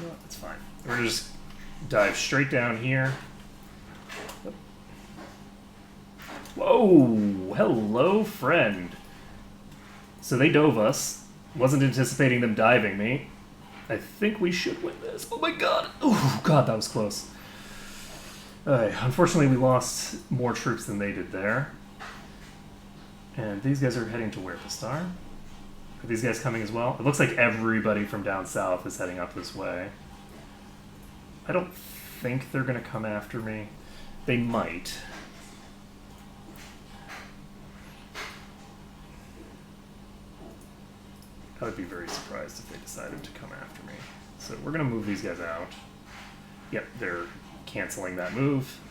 Speaker 1: No, that's fine. We're going to just dive straight down here. Whoa! Hello, friend. So they dove us. Wasn't anticipating them diving me. I think we should win this. Oh my god! Oh god, that was close. Unfortunately, we lost more troops than they did there. And these guys are heading to where? The star? Are these guys coming as well? It looks like everybody from down south is heading up this way. I don't think they're going to come after me. They might. I would be very surprised if they decided to come after me. So we're going to move these guys out. Yep, they're canceling that move.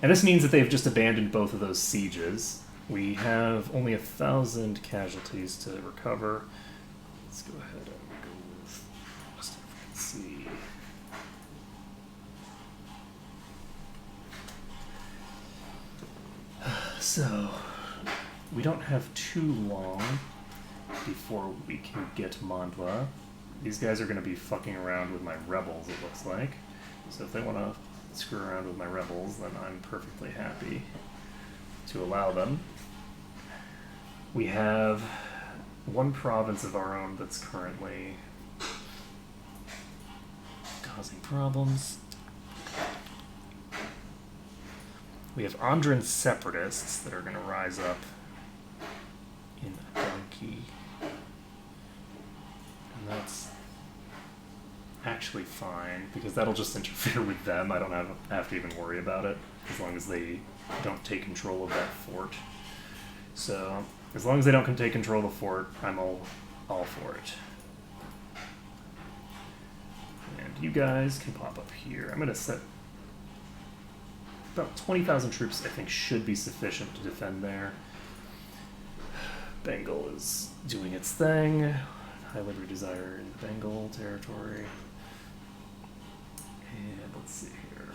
Speaker 1: And this means that they've just abandoned both of those sieges. We have only 1,000 casualties to recover. Let's go ahead and go with West African Sea. So, we don't have too long before we can get Mandwa. These guys are going to be fucking around with my rebels, it looks like. So if they want to screw around with my rebels, then I'm perfectly happy to allow them. We have one province of our own that's currently causing problems. We have Andran separatists that are going to rise up in Adanki. And that's actually fine, because that'll just interfere with them. I don't have to even worry about it, as long as they don't take control of that fort. So, as long as they don't take control of the fort, I'm all for it. And you guys can pop up here. I'm going to set about 20,000 troops, I think, should be sufficient to defend there. Bengal is doing its thing. Highlander Desire in the Bengal territory. And let's see here.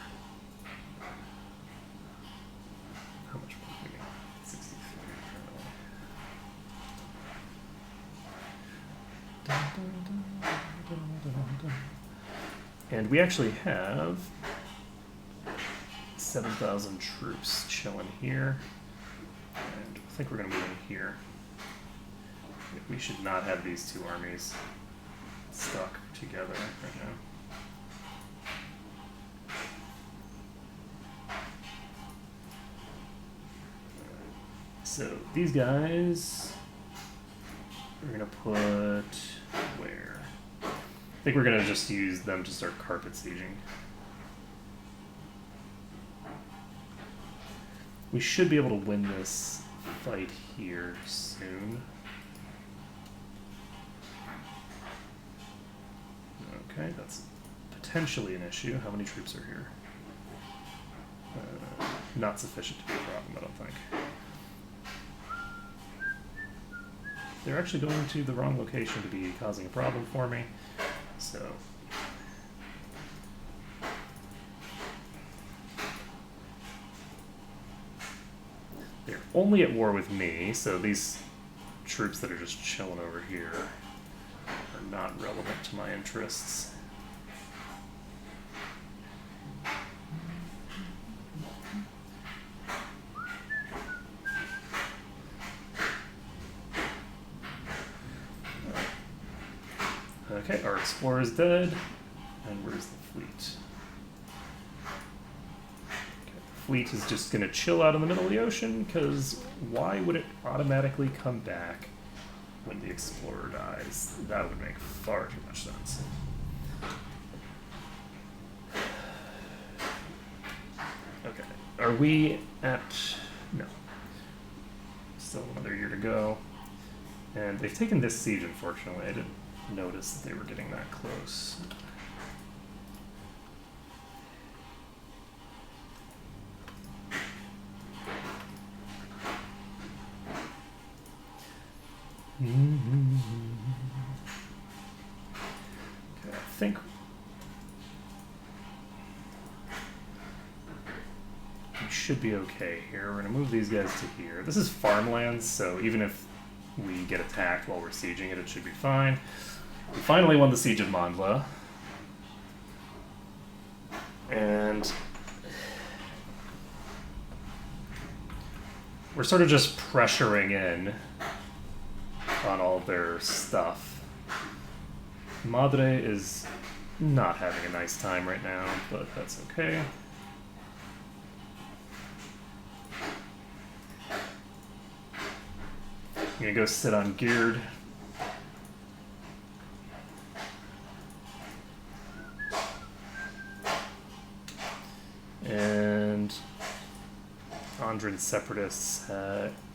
Speaker 1: How much more do we got? 63 apparently. And we actually have 7,000 troops chilling here. And I think we're going to move in here. We should not have these two armies stuck together right now. So these guys we're going to put where? I think we're going to just use them to start carpet sieging. We should be able to win this fight here soon. Okay, that's potentially an issue. How many troops are here? Not sufficient to be a problem, I don't think. They're actually going to the wrong location to be causing a problem for me, so... They're only at war with me, so these troops that are just chilling over here are not relevant to my interests. Okay, our explorer is dead, and where's the fleet? Fleet is just going to chill out in the middle of the ocean, because why would it automatically come back when the explorer dies? That would make far too much sense. Okay, are we at... no. Still another year to go. And they've taken this siege, unfortunately. I didn't notice that they were getting that close. think we should be okay here. We're going to move these guys to here. This is farmlands, so even if we get attacked while we're sieging it, it should be fine. We finally won the Siege of Mandla. And we're sort of just pressuring in on all their stuff. Madre is not having a nice time right now, but that's okay. I'm gonna go sit on Geared. And Andran Separatists,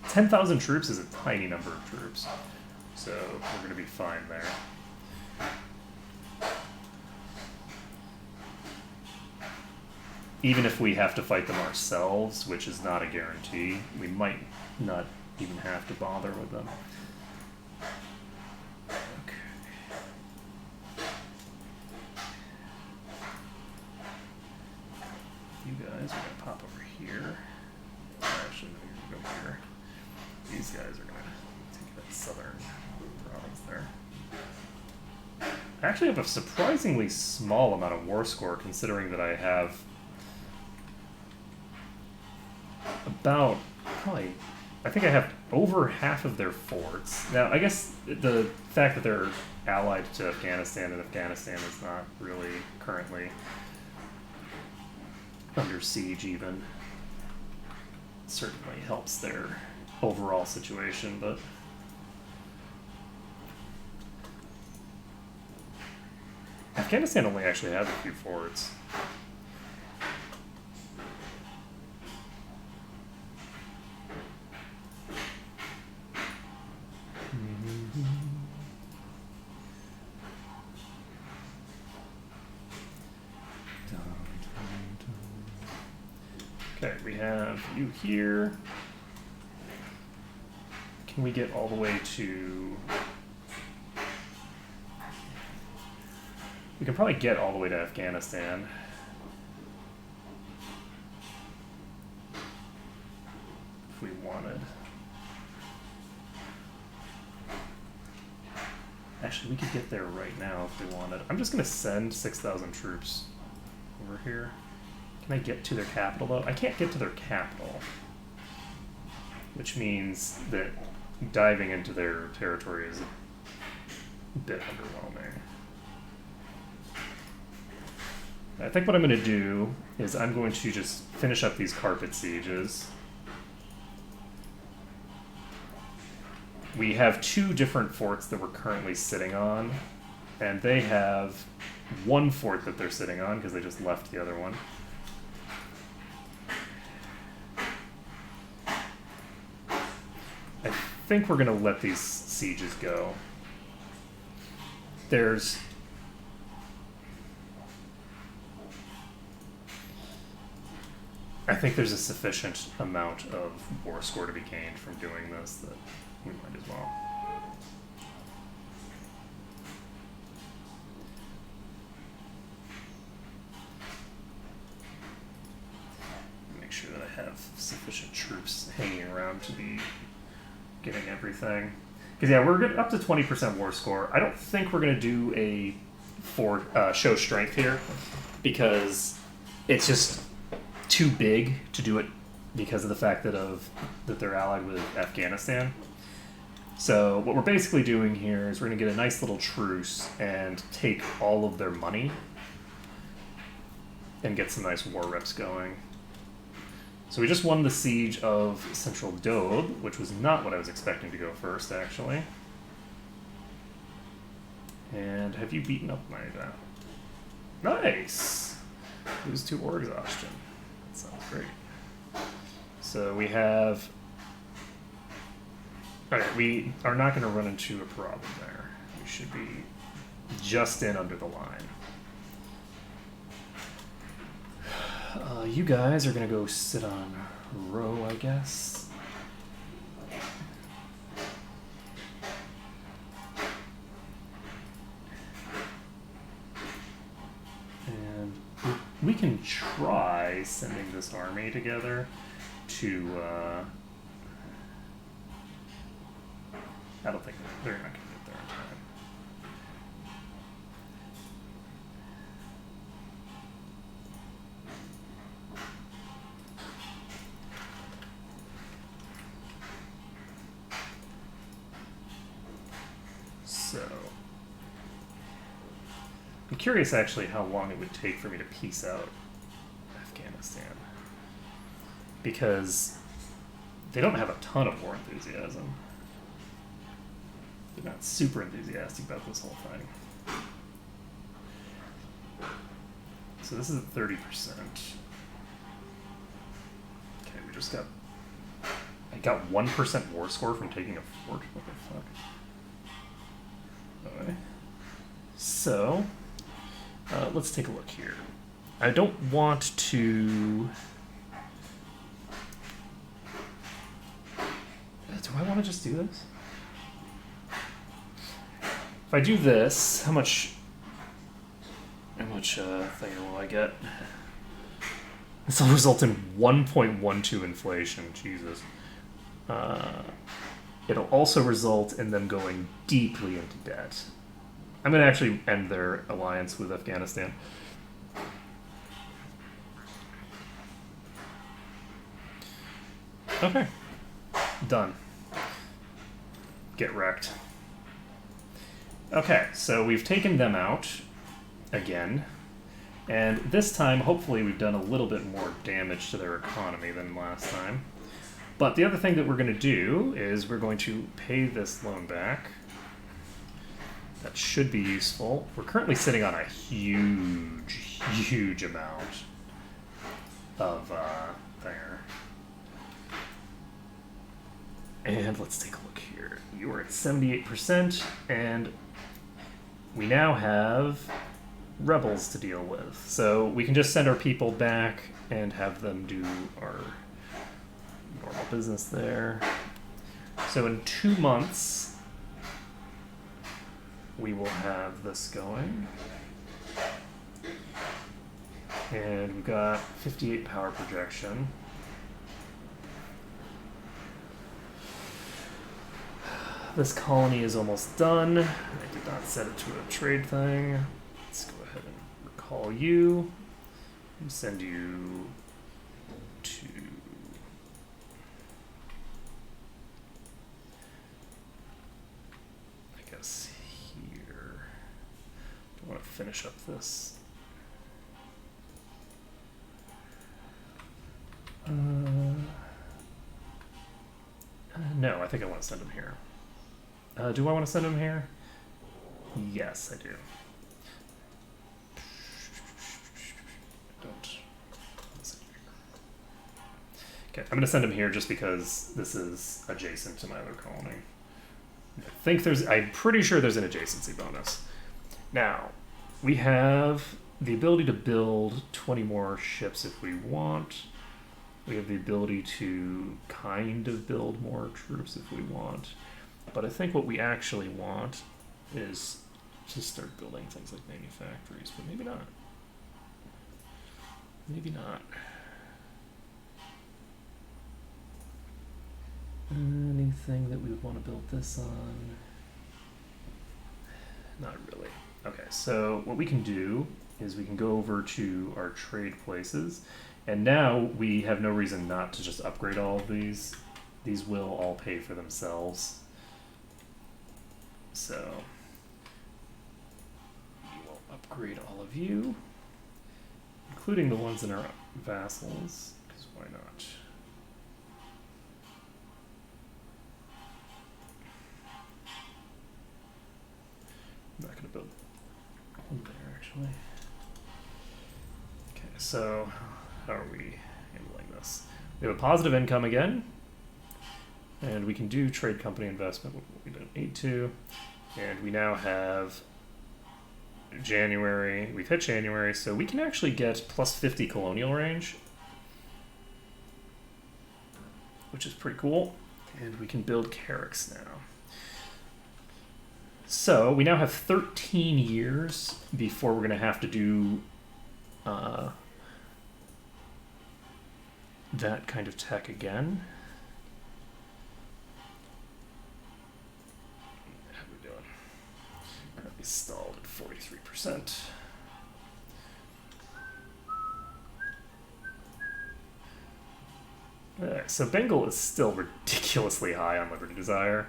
Speaker 1: 10,000 troops is a tiny number of troops, so we're going to be fine there. Even if we have to fight them ourselves, which is not a guarantee, we might not even have to bother with them. You guys are going to pop over here. Actually, no, you're going to go here. These guys are going to take that southern province there. I actually have a surprisingly small amount of war score, considering that I have about, probably, I think I have over half of their forts. Now, I guess the fact that they're allied to Afghanistan, and Afghanistan is not really currently under siege even, certainly helps their overall situation, but Afghanistan only actually has a few forts. Okay, we have you here. Can we get all the way to... We can probably get all the way to Afghanistan. If we wanted. Actually, we could get there right now if we wanted. I'm just going to send 6,000 troops over here. Can I get to their capital, though? I can't get to their capital, which means that diving into their territory is a bit underwhelming. I think what I'm going to do is I'm going to just finish up these carpet sieges. We have two different forts that we're currently sitting on, and they have one fort that they're sitting on because they just left the other one. I think we're going to let these sieges go. I think there's a sufficient amount of war score to be gained from doing this that we might as well. Make sure that I have sufficient troops hanging around to be getting everything. Because yeah, we're good up to 20% war score. I don't think we're going to do a show strength here because it's just too big to do it because of the fact that they're allied with Afghanistan. So what we're basically doing here is we're going to get a nice little truce and take all of their money and get some nice war reps going. So we just won the siege of Central Dobe, which was not what I was expecting to go first, actually. And have you beaten up my guy? Nice! Lose 2 war exhaustion. That sounds great. So we have... Alright, we are not going to run into a problem there. We should be just in under the line. You guys are going to go sit on row, I guess. we can try sending this army together to, I don't think they're not going to get there in time. So, I'm curious actually how long it would take for me to peace out Afghanistan. Because they don't have a ton of war enthusiasm. They're not super enthusiastic about this whole thing. So this is at 30%. Okay, we just got... I got 1% war score from taking a fort. What the fuck? Okay. So, let's take a look here. I don't want to... Do I want to just do this? If I do this, how much thing will I get? This will result in 1.12 inflation. Jesus. It'll also result in them going deeply into debt. I'm going to actually end their alliance with Afghanistan. Okay. Done. Get wrecked. Okay, so we've taken them out again. And this time, hopefully, we've done a little bit more damage to their economy than last time. But the other thing that we're going to do is we're going to pay this loan back. That should be useful. We're currently sitting on a huge amount of there. And let's take a look here. You are at 78%, and we now have rebels to deal with. So we can just send our people back and have them do our normal business there. So in 2 months, we will have this going. And we've got 58 power projection. This colony is almost done. I did not set it to a trade thing. Let's go ahead and recall you and send you to... I guess here. I want to finish up this. No, I think I want to send him here. Do I want to send him here? Yes, I do. Don't. Okay, I'm going to send him here just because this is adjacent to my other colony. I'm pretty sure there's an adjacency bonus. Now, we have the ability to build 20 more ships if we want. We have the ability to kind of build more troops if we want. But I think what we actually want is to start building things like manufactories, but maybe not. Maybe not. Anything that we would want to build this on? Not really. Okay, so what we can do is we can go over to our trade places, and now we have no reason not to just upgrade all of these. These will all pay for themselves. So we will upgrade all of you, including the ones in our vassals, because why not? I'm not going to build one there, actually. Okay, so how are we handling this? We have a positive income again. And we can do trade company investment, we don't need to. And we now have January. We've hit January, so we can actually get plus 50 colonial range, which is pretty cool. And we can build Carracks now. So we now have 13 years before we're going to have to do that kind of tech again. How are we doing? Currently stalled at 43%. So Bengal is still ridiculously high on Liberty Desire.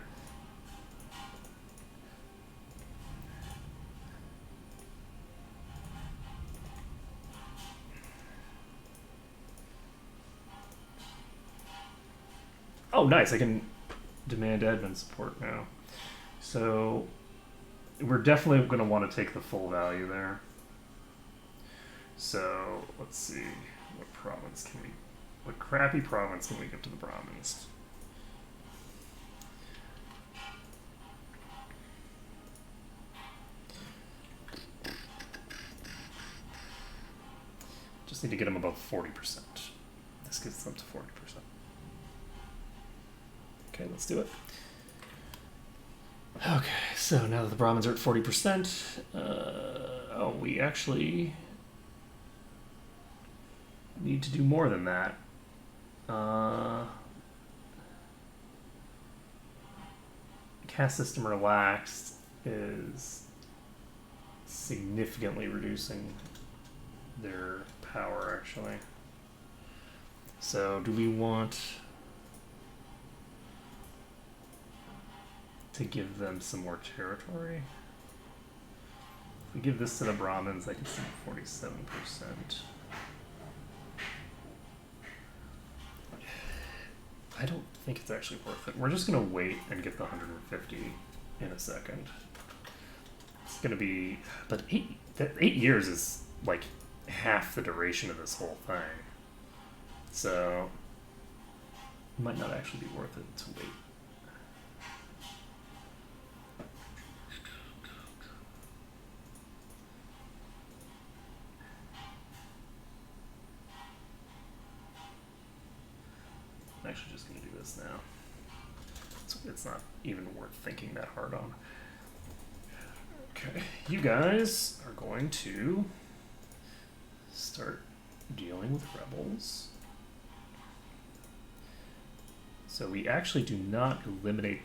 Speaker 1: Oh, nice. I can demand admin support now. So we're definitely going to want to take the full value there. So let's see. What province can we... What crappy province can we give to the Brahmins? Just need to get them above 40%. This gets them to 40%. Okay, let's do it. Okay, so now that the Brahmins are at 40%, oh, we actually need to do more than that. Caste system relaxed is significantly reducing their power, actually. So do we want to give them some more territory? If we give this to the Brahmins, I can see 47%. I don't think it's actually worth it. We're just going to wait and get the 150 in a second. It's going to be... But 8 years is like half the duration of this whole thing. So it might not actually be worth it to wait. I'm actually just going to do this now. It's not even worth thinking that hard on. Okay, you guys are going to start dealing with rebels. So we actually do not eliminate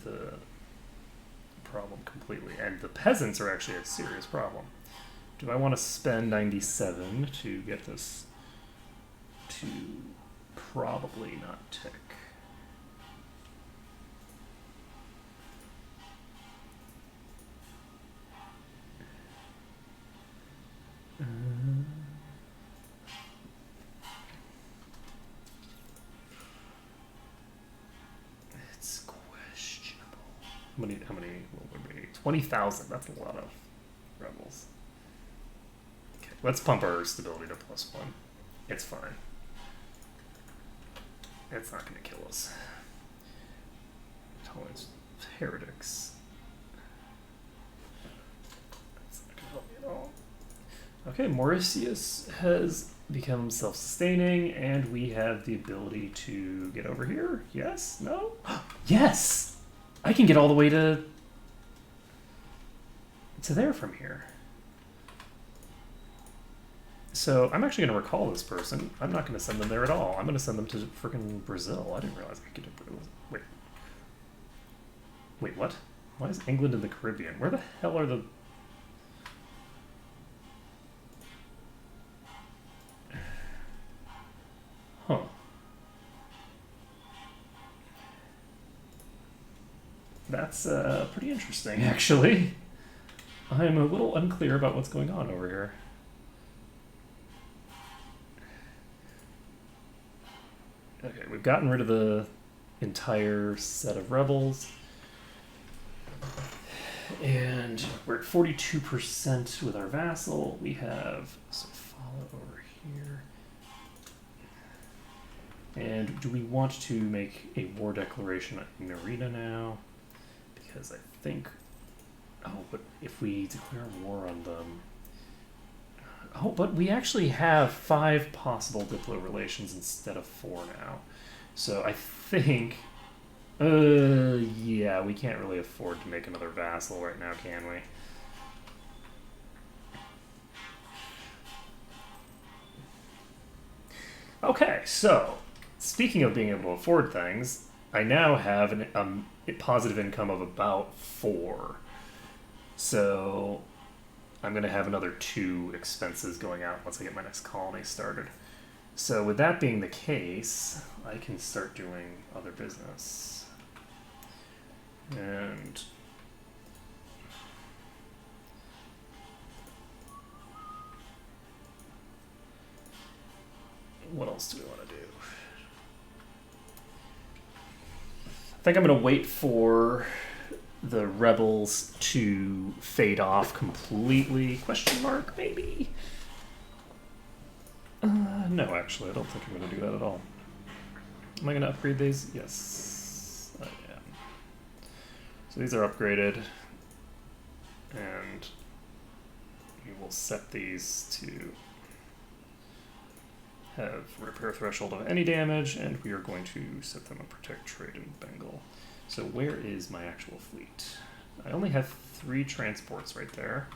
Speaker 1: the problem completely, and the peasants are actually a serious problem. Do I want to spend 97 to get this to probably not tick? It's questionable. How many will there be? 20,000. That's a lot of rebels. Okay, let's pump our stability to +1. It's fine. It's not going to kill us. Tolerance of heretics. That's not going to help me at all. Okay, Mauritius has become self-sustaining, and we have the ability to get over here. Yes? No? Yes! I can get all the way to there from here. So I'm actually going to recall this person. I'm not going to send them there at all. I'm going to send them to frickin' Brazil. I didn't realize I could do Brazil. Wait. Wait, what? Why is England in the Caribbean? Where the hell are the... Huh. That's pretty interesting, actually. I'm a little unclear about what's going on over here. Okay, we've gotten rid of the entire set of rebels. And we're at 42% with our vassal. We have some follow over here. And do we want to make a war declaration in Narita now? Because I think... Oh, but if we declare war on them... Oh, but we actually have 5 possible diplo relations instead of 4 now. So I think... yeah, we can't really afford to make another vassal right now, can we? Okay, so speaking of being able to afford things, I now have a positive income of about 4. So I'm going to have another 2 expenses going out once I get my next colony started. So with that being the case, I can start doing other business. And what else do we want to do? I think I'm going to wait for the rebels to fade off completely. Question mark, maybe? No, actually, I don't think I'm going to do that at all. Am I going to upgrade these? Yes, I am. So these are upgraded. And we will set these to have repair threshold of any damage, and we are going to set them on protect, trade, and Bengal. So where is my actual fleet? I only have 3 transports right there.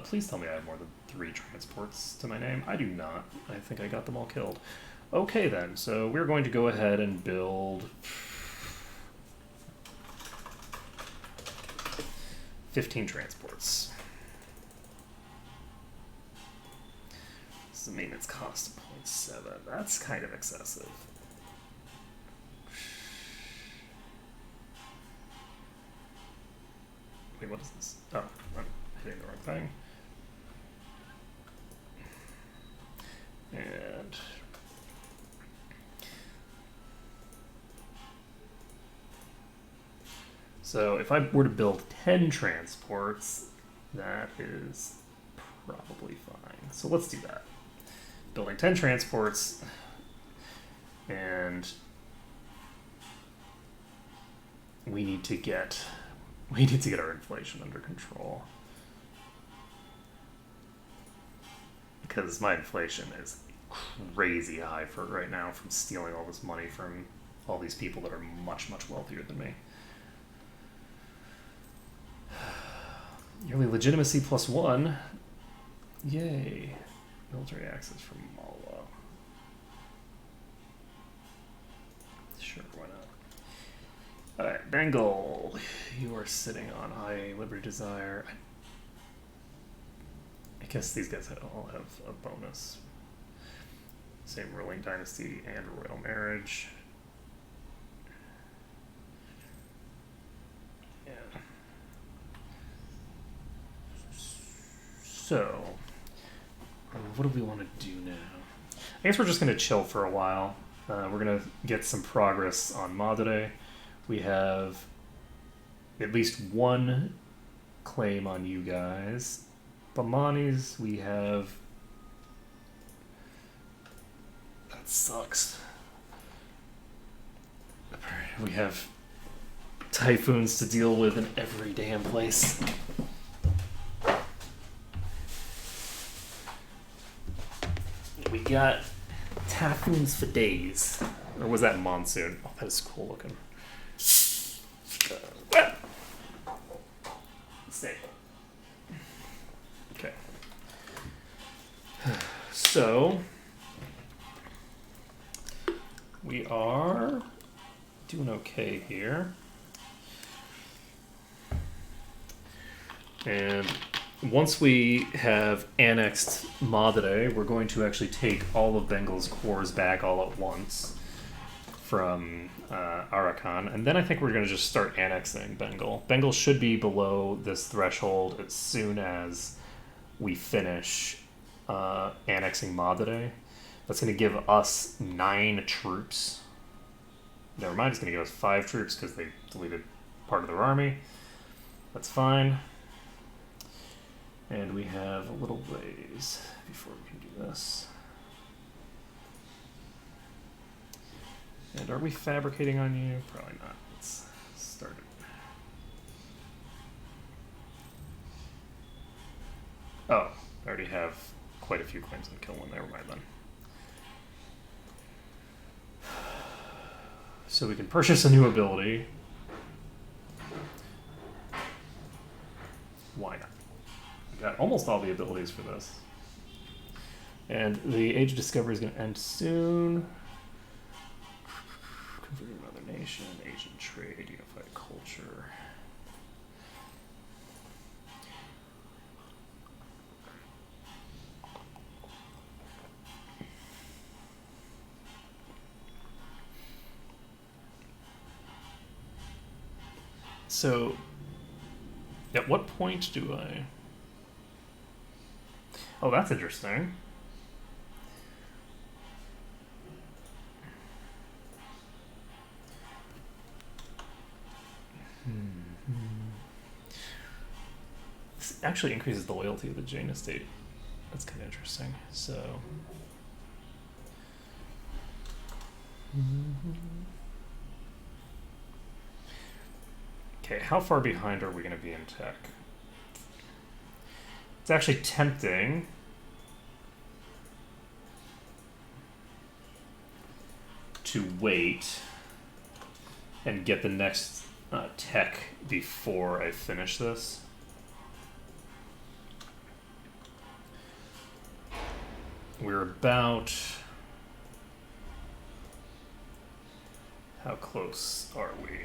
Speaker 1: Please tell me I have more than 3 transports to my name. I do not. I think I got them all killed. Okay then, so we're going to go ahead and build 15 transports. This is a maintenance cost of 0.7. That's kind of excessive. Wait, what is this? Oh, I'm hitting the wrong thing. And so if I were to build 10 transports, that is probably fine. So let's do that. Building 10 transports, and we need to get our inflation under control, because my inflation is crazy high for right now from stealing all this money from all these people that are much, much wealthier than me. Yearly legitimacy +1. Yay. Military access from Mala. Sure, why not? Alright, Bengal. You are sitting on high liberty desire. I guess these guys all have a bonus. Same ruling dynasty and royal marriage. Yeah. So, what do we want to do now? I guess we're just going to chill for a while. We're going to get some progress on Madre. We have at least 1 claim on you guys. Bamanis, we have... That sucks. We have typhoons to deal with in every damn place. We got typhoons for days. Or was that monsoon? Oh, that is cool looking. Stay. Okay. So, we are doing okay here. And once we have annexed Madre, we're going to actually take all of Bengal's cores back all at once from Arakan, and then I think we're going to just start annexing Bengal. Bengal should be below this threshold as soon as we finish annexing Madre. That's going to give us 9 troops. Never mind, it's going to give us 5 troops because they deleted part of their army. That's fine. And we have a little ways before we can do this. And are we fabricating on you? Probably not. Let's start it. Oh, I already have quite a few claims on Kilwin. Never mind then. So we can purchase a new ability. Why not? We got almost all the abilities for this. And the Age of Discovery is going to end soon. Converting another nation, Asian trade, unified culture. So, at what point do I... Oh, that's interesting. This actually increases the loyalty of the Jain estate. That's kind of interesting. So... Okay, how far behind are we going to be in tech? It's actually tempting to wait and get the next tech before I finish this. We're about... How close are we?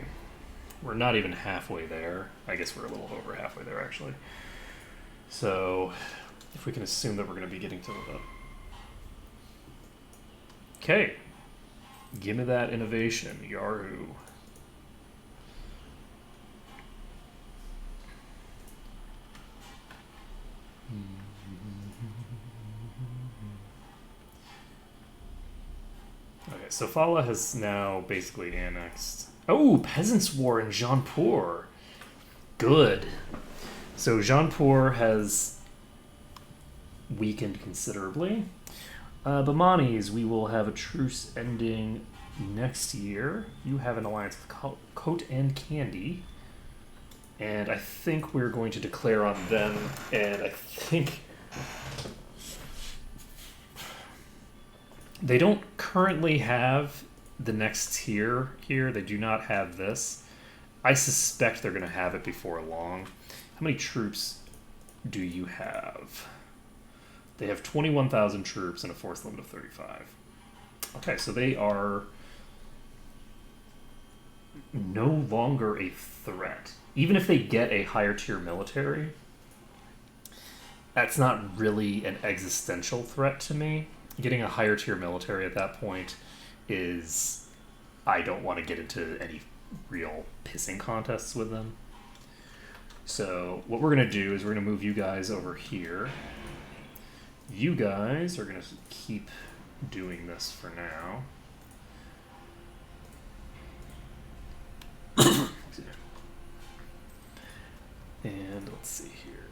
Speaker 1: We're not even halfway there. I guess we're a little over halfway there, actually. So, if we can assume that we're going to be getting to the... Okay. Give me that innovation, Yahoo. Okay, so Fala has now basically annexed... Oh, Peasants' War in Jaunpur. Good. So Jaunpur has weakened considerably. Bamanis, we will have a truce ending next year. You have an alliance with Coat and Candy. And I think we're going to declare on them, and I think... They don't currently have the next tier here. They do not have this. I suspect they're going to have it before long. How many troops do you have? They have 21,000 troops and a force limit of 35. Okay, so they are no longer a threat. Even if they get a higher tier military, that's not really an existential threat to me. Getting a higher tier military at that point is... I don't want to get into any real pissing contests with them. So what we're going to do is we're going to move you guys over here. You guys are going to keep doing this for now. And let's see here.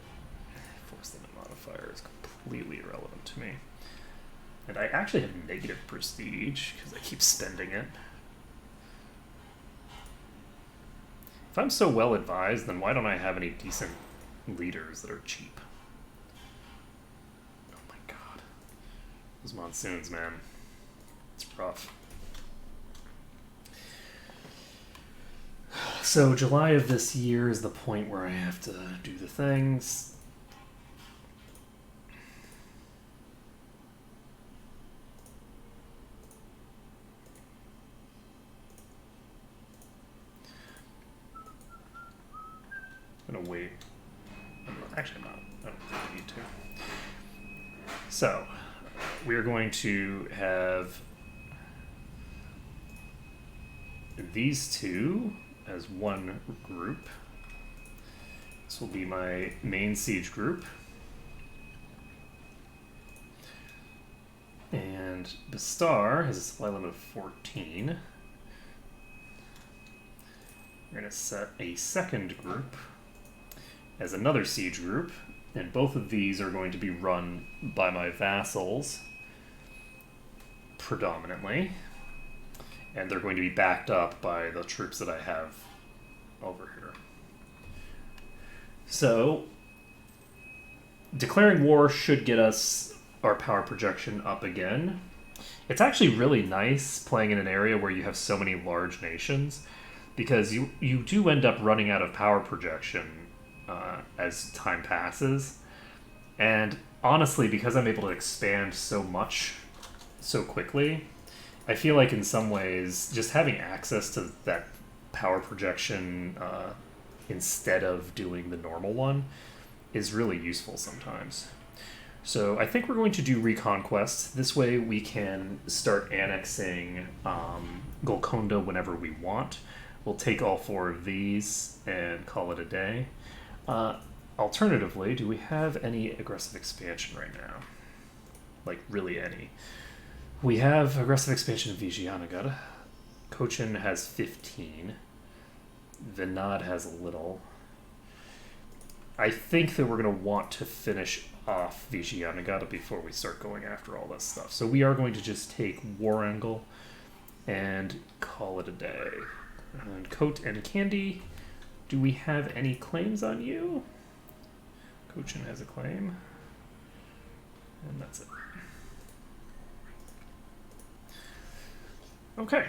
Speaker 1: Force limit modifier is completely irrelevant to me. And I actually have negative prestige because I keep spending it. If I'm so well advised, then why don't I have any decent leaders that are cheap? Oh my god. Those monsoons, man. It's rough. So July of this year is the point where I have to do the things. I'm gonna wait. Actually, I'm not. I don't think I need to. So, we are going to have these two as one group. This will be my main siege group. And Bastar has a supply limit of 14. We're going to set a second group as another siege group, and both of these are going to be run by my vassals predominantly, and they're going to be backed up by the troops that I have over here. So, declaring war should get us our power projection up again. It's actually really nice playing in an area where you have so many large nations, because you do end up running out of power projection as time passes, And honestly, because I'm able to expand so much so quickly, I feel like in some ways just having access to that power projection instead of doing the normal one is really useful sometimes. So I think we're going to do Reconquest. This way we can start annexing Golconda whenever we want. We'll take all 4 of these and call it a day. Alternatively, do we have any aggressive expansion right now? Like, really any? We have aggressive expansion of Vijayanagar. Cochin has 15. Vinod has a little. I think that we're going to want to finish off Vijayanagar before we start going after all this stuff. So we are going to just take War Angle and call it a day. And Coat and Candy, do we have any claims on you? Cochin has a claim. And that's it. Okay,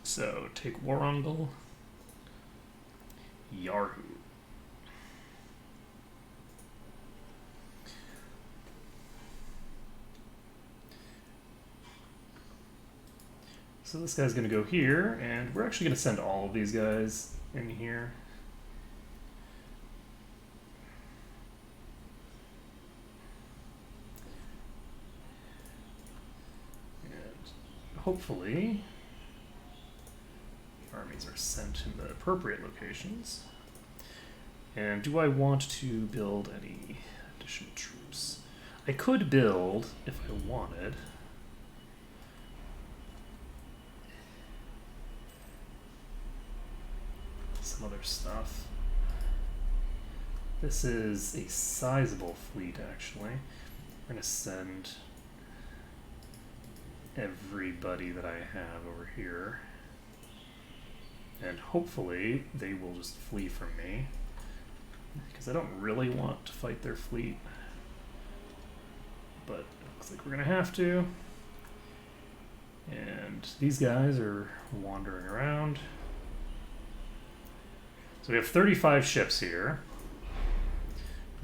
Speaker 1: so take Warungal, Yarhu. So this guy's going to go here, and we're actually going to send all of these guys in here. And hopefully armies are sent in the appropriate locations. And do I want to build any additional troops? I could build, if I wanted, some other stuff. This is a sizable fleet, actually. We're going to send everybody that I have over here. And hopefully they will just flee from me, because I don't really want to fight their fleet. But it looks like we're going to have to. And these guys are wandering around. So we have 35 ships here.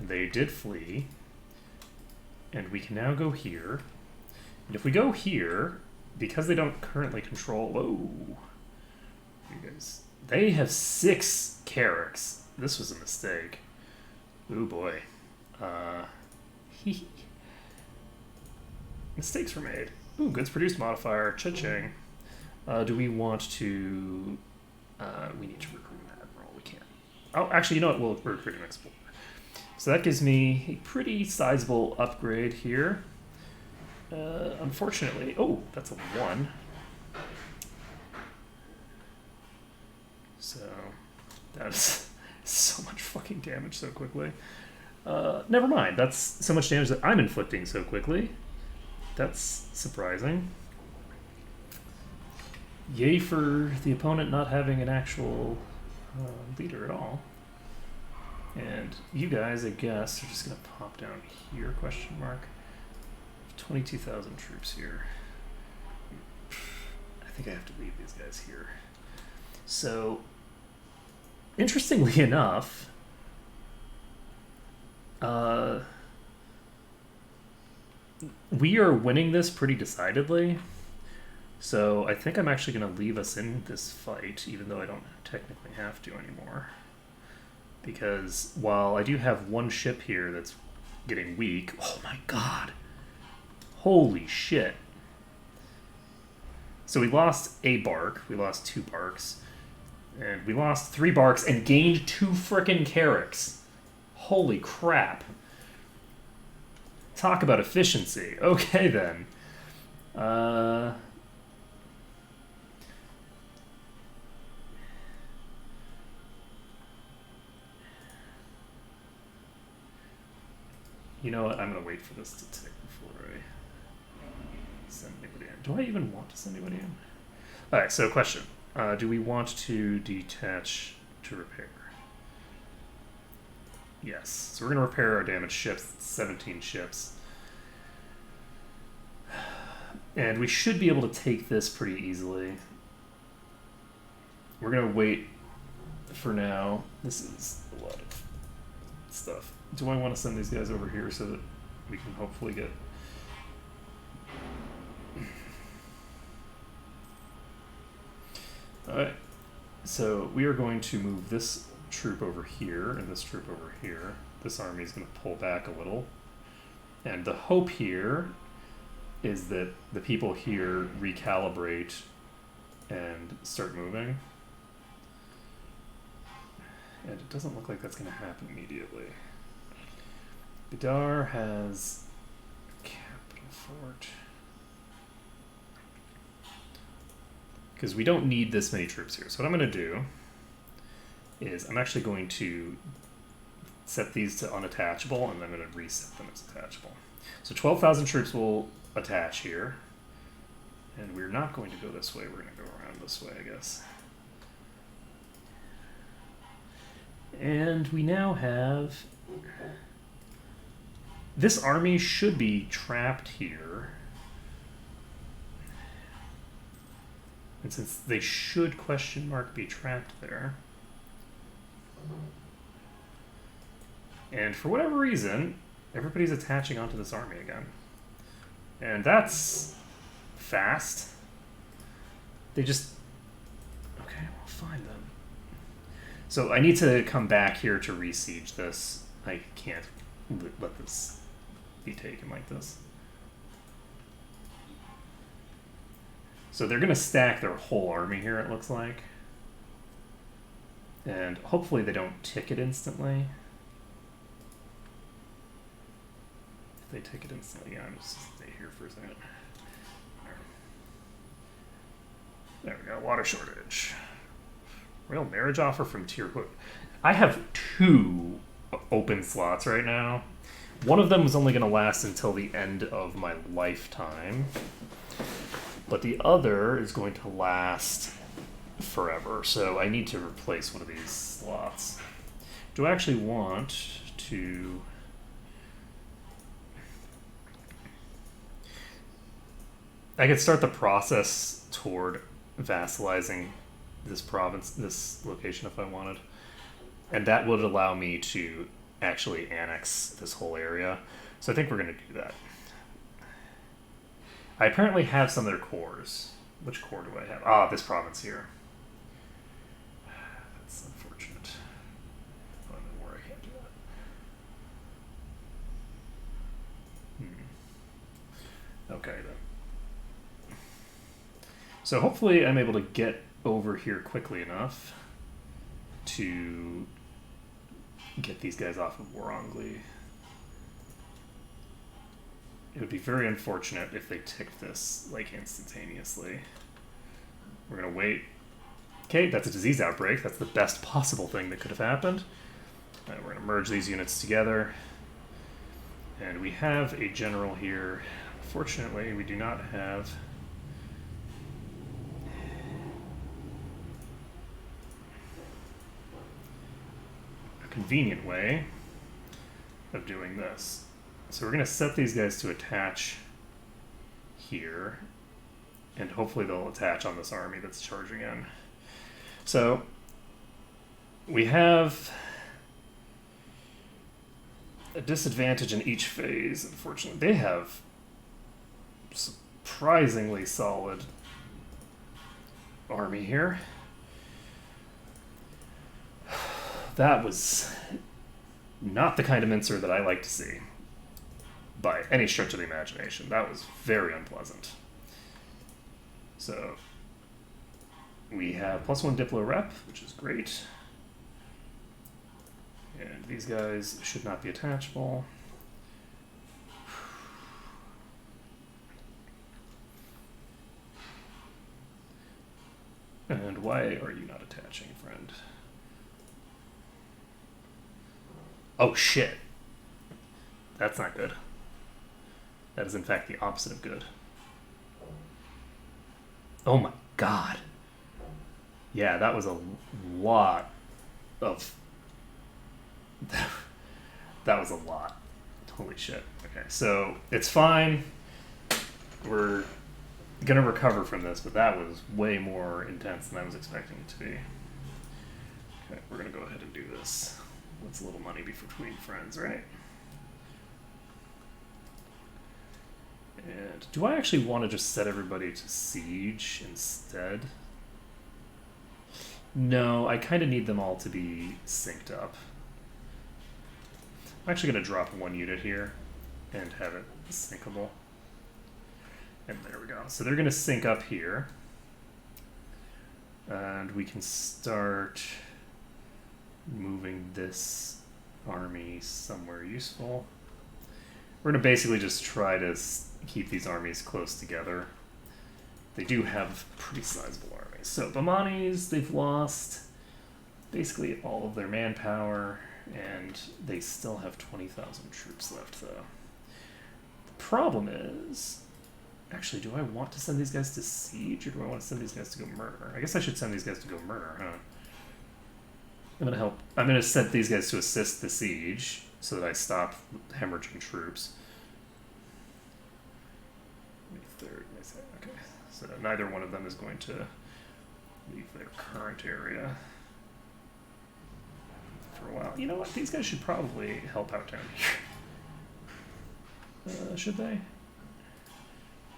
Speaker 1: They did flee. And we can now go here. And if we go here, because they don't currently control... Whoa! You guys, they have 6 Carracks. This was a mistake. Ooh boy. Mistakes were made. Ooh, goods produced modifier. Cha-ching. Do we want to... we need to recruit an admiral. We can't. Oh, actually, you know what? We'll recruit an explorer. So that gives me a pretty sizable upgrade here. Unfortunately... Oh, that's a 1. So, that's so much fucking damage so quickly. Never mind, that's so much damage that I'm inflicting so quickly. That's surprising. Yay for the opponent not having an actual leader at all. And you guys, I guess, are just going to pop down here, question mark. 22,000 troops here. I think I have to leave these guys here. So, interestingly enough, we are winning this pretty decidedly. So I think I'm actually going to leave us in this fight, even though I don't technically have to anymore. Because while I do have one ship here that's getting weak... Oh my god! Holy shit. So we lost a bark, we lost 2 barks, and we lost 3 barks and gained 2 frickin' Carracks. Holy crap. Talk about efficiency. Okay then. You know what? I'm going to wait for this to tick before I send anybody in. Do I even want to send anybody in? Alright, so question. Do we want to detach to repair? Yes. So we're going to repair our damaged ships. 17 ships. And we should be able to take this pretty easily. We're going to wait for now. This is a lot of stuff. do I want to send these guys over here so that we can hopefully get... Alright, so we are going to move this troop over here and this troop over here. This army is going to pull back a little. And the hope here is that the people here recalibrate and start moving. And it doesn't look like that's going to happen immediately. Bidar has a capital fort. Because we don't need this many troops here. So what I'm going to do is I'm actually going to set these to unattachable, and then I'm going to reset them as attachable. So 12,000 troops will attach here. And we're not going to go this way. We're going to go around this way, I guess. And we now have... This army should be trapped here. And since they should, question mark, be trapped there. And for whatever reason, everybody's attaching onto this army again. And that's fast. They just... Okay, we'll find them. So I need to come back here to re-siege this. I can't let this be taken like this. So they're going to stack their whole army here, it looks like. And hopefully they don't tick it instantly. If they tick it instantly, yeah, I'm just stay here for a second. There we go, water shortage. Real marriage offer from Tier Hood. I have 2 open slots right now. One of them is only going to last until the end of my lifetime. But the other is going to last forever. So I need to replace one of these slots. Do I actually want to... I could start the process toward vassalizing this province, this location, if I wanted. And that would allow me to actually annex this whole area. So I think we're going to do that. I apparently have some of their cores. Which core do I have? Ah, this province here. That's unfortunate. I don't know where I can't do that. Okay, then. So hopefully I'm able to get over here quickly enough to get these guys off of Warangli. It would be very unfortunate if they ticked this, like, instantaneously. We're gonna wait. Okay, that's a disease outbreak. That's the best possible thing that could have happened. And we're gonna merge these units together. And we have a general here. Fortunately, we do not have... a convenient way of doing this. So we're going to set these guys to attach here, and hopefully they'll attach on this army that's charging in. So we have a disadvantage in each phase, unfortunately. They have surprisingly solid army here. That was not the kind of mincer that I like to see by any stretch of the imagination. That was very unpleasant. So we have +1 Diplo rep, which is great. And these guys should not be attachable. And why are you not attaching, friend? Oh shit. That's not good. That is in fact the opposite of good. Oh my god. Yeah, that was a lot of... that was a lot. Holy shit. Okay, so it's fine. We're gonna recover from this, but that was way more intense than I was expecting it to be. Okay, we're gonna go ahead and do this. What's a little money between friends, right? And do I actually want to just set everybody to siege instead? No, I kind of need them all to be synced up. I'm actually going to drop one unit here and have it syncable. And there we go. So they're going to sync up here. And we can start moving this army somewhere useful. We're going to basically just try to keep these armies close together. They do have pretty sizable armies. So Bamanis, they've lost basically all of their manpower, and they still have 20,000 troops left, though. The problem is, actually, do I want to send these guys to siege, or do I want to send these guys to go murder? I guess I should send these guys to go murder, huh? I'm gonna send these guys to assist the siege so that I stop hemorrhaging troops. Third, okay. So neither one of them is going to leave their current area for a while. You know what? These guys should probably help out down here. Should they?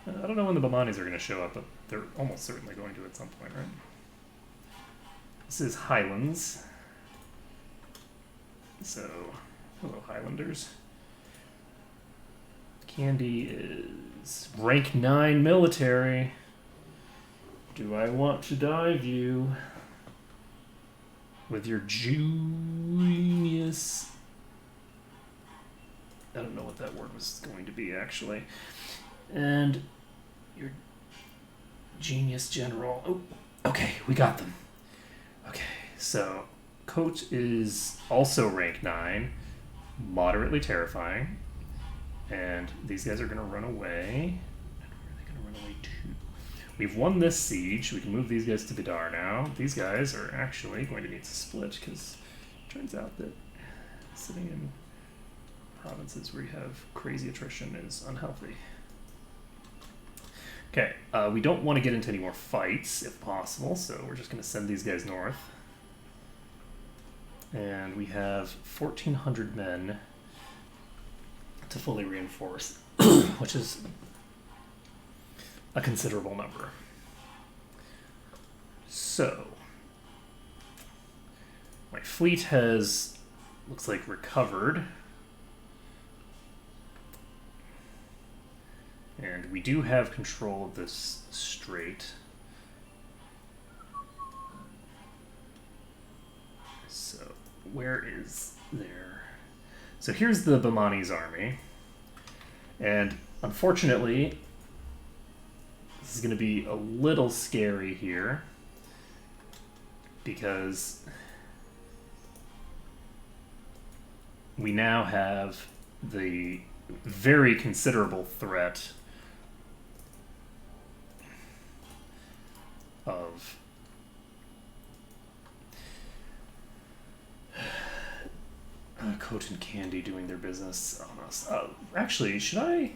Speaker 1: I don't know when the Bamanis are going to show up, but they're almost certainly going to at some point, right? This is Highlands. So, hello Highlanders. Candy is rank 9 military. Do I want to dive you with your genius? I don't know what that word was going to be, actually. And your genius general. Oh, okay, we got them. Okay, so Coat is also rank 9, moderately terrifying. And these guys are going to run away. And where are they going to run away to? We've won this siege. We can move these guys to Bidar now. These guys are actually going to need to split, because it turns out that sitting in provinces where you have crazy attrition is unhealthy. Okay, we don't want to get into any more fights, if possible, so we're just going to send these guys north. And we have 1,400 men to fully reinforce, which is a considerable number. So, my fleet has, looks like, recovered. And we do have control of this strait. So, where is there? So here's the Bamani's army. And unfortunately, this is going to be a little scary here, because we now have the very considerable threat of Coat and Candy doing their business on us. Actually, should I?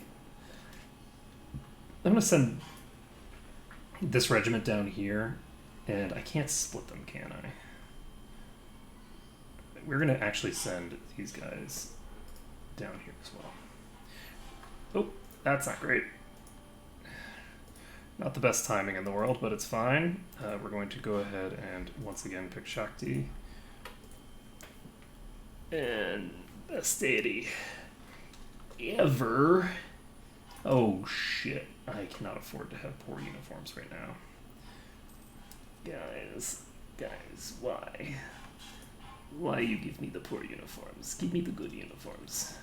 Speaker 1: I'm going to send this regiment down here, and I can't split them, can I? We're going to actually send these guys down here as well. Oh, that's not great. Not the best timing in the world, but it's fine. We're going to go ahead and once again pick Shakti. And best deity ever. Oh shit, I cannot afford to have poor uniforms right now. Guys, why? Why you give me the poor uniforms? Give me the good uniforms.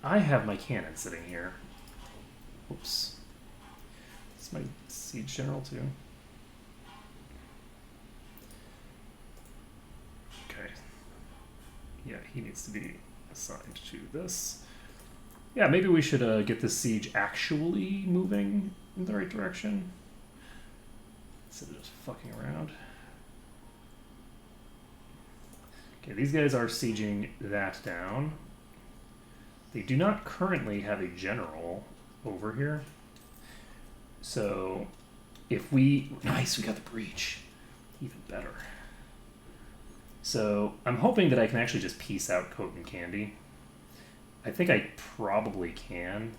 Speaker 1: I have my cannon sitting here. Oops. It's my siege general too. Okay. Yeah, he needs to be assigned to this. Yeah, maybe we should get this siege actually moving in the right direction instead of just fucking around. Okay, these guys are sieging that down. They do not currently have a general over here. So if we... Nice, we got the breach. Even better. So I'm hoping that I can actually just piece out Coat and Candy. I think I probably can.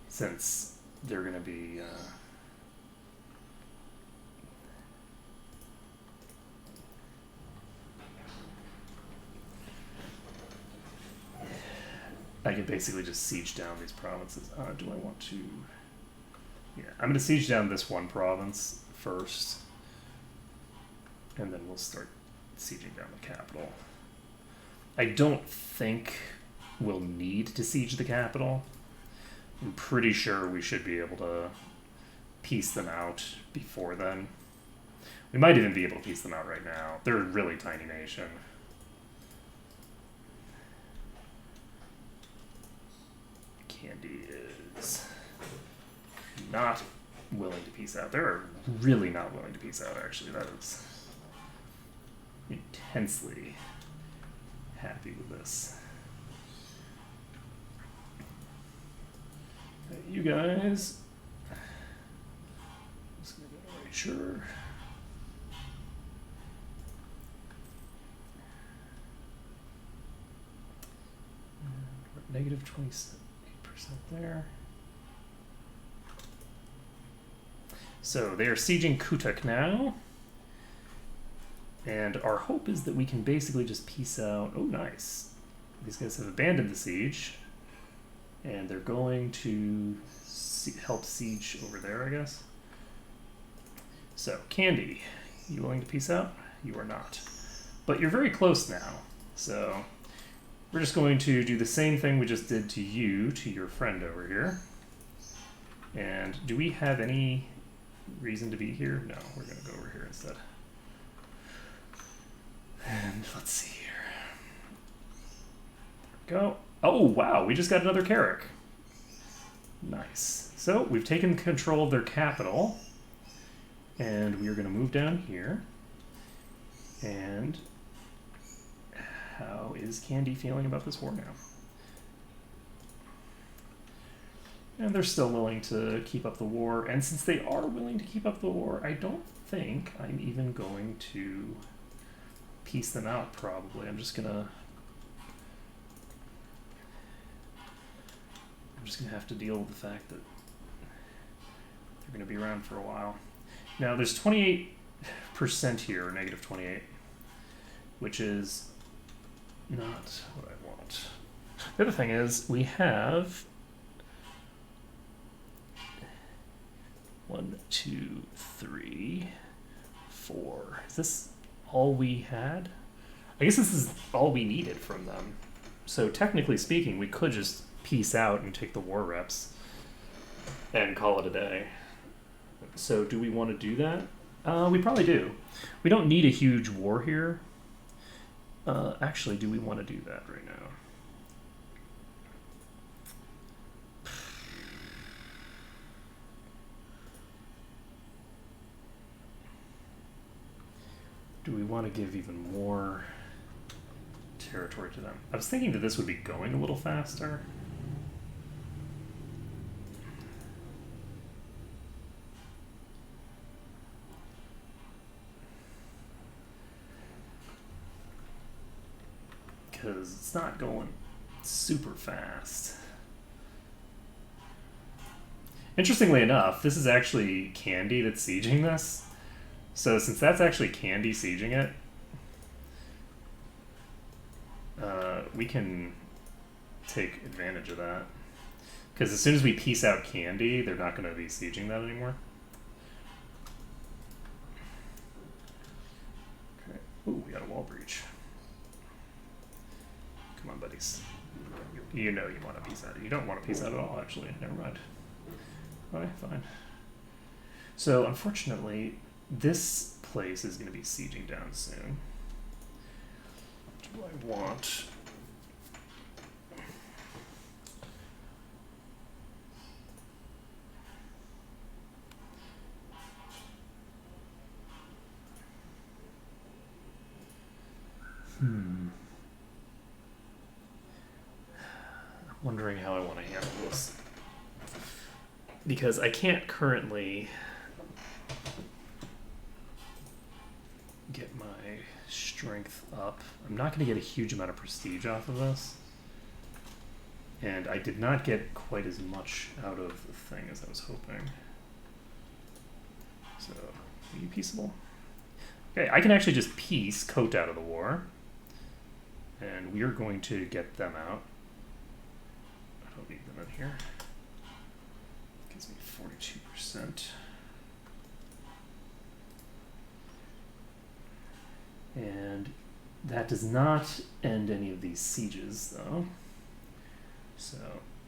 Speaker 1: Since they're going to be... I can basically just siege down these provinces. Do I want to... Yeah, I'm going to siege down this one province first. And then we'll start sieging down the capital. I don't think we'll need to siege the capital. I'm pretty sure we should be able to piece them out before then. We might even be able to piece them out right now. They're a really tiny nation. Candy is not willing to piece out. They're really not willing to piece out, actually. That is intensely happy with this. You guys, just gonna make sure. We're at negative 28% there. So they are sieging Kutuk now. And our hope is that we can basically just piece out. Oh, nice. These guys have abandoned the siege. And they're going to help siege over there, I guess. So, Candy, you willing to peace out? You are not. But you're very close now. So, we're just going to do the same thing we just did to you, to your friend over here. And do we have any reason to be here? No, we're going to go over here instead. And let's see here. There we go. Oh, wow, we just got another Carrick. Nice. So we've taken control of their capital. And we are going to move down here. And how is Candy feeling about this war now? And they're still willing to keep up the war. And since they are willing to keep up the war, I don't think I'm even going to piece them out, probably. I'm just gonna have to deal with the fact that they're gonna be around for a while. Now there's 28% here, or negative 28, which is not what I want. The other thing is we have 1, 2, 3, 4. Is this all we had? I guess this is all we needed from them. So technically speaking, we could just peace out and take the war reps and call it a day. So do we want to do that? We probably do. We don't need a huge war here. Actually, do we want to do that right now? Do we want to give even more territory to them? I was thinking that this would be going a little faster. Because it's not going super fast. Interestingly enough, this is actually Candy that's sieging this. So since that's actually Candy sieging it, we can take advantage of that. Because as soon as we peace out Candy, they're not going to be sieging that anymore. Okay. Ooh, we got a wall breach. Come on, buddies. You know you want to peace out. You don't want to peace out at all, actually. Never mind. Okay, fine. So, unfortunately, this place is going to be sieging down soon. What do I want? I'm wondering how I want to handle this. Because I can't currently strength up. I'm not going to get a huge amount of prestige off of this. And I did not get quite as much out of the thing as I was hoping. So, are you peaceable? Okay, I can actually just peace Coat out of the war. And we are going to get them out. I don't need them in here. Gives me 42%. And that does not end any of these sieges, though. So,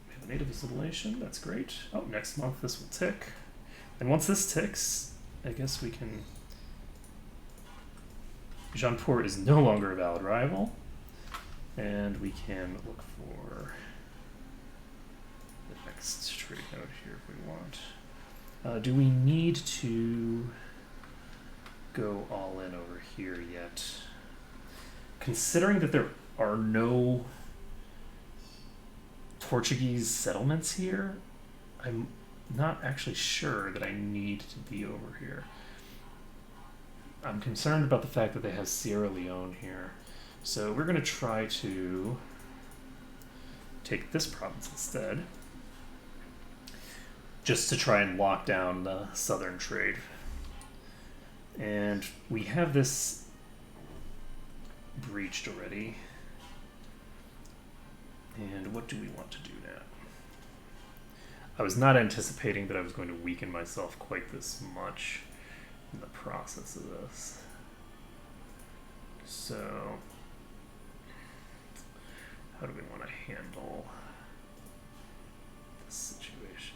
Speaker 1: we have a native assimilation, that's great. Oh, next month this will tick. And once this ticks, I guess we can... Jaunpur is no longer a valid rival. And we can look for the next trade node here if we want. Do we need to go all in over here yet? Considering that there are no Portuguese settlements here, I'm not actually sure that I need to be over here. I'm concerned about the fact that they have Sierra Leone here. So we're going to try to take this province instead, just to try and lock down the southern trade. And we have this breached already. And what do we want to do now? I was not anticipating that I was going to weaken myself quite this much in the process of this. So, how do we want to handle this situation?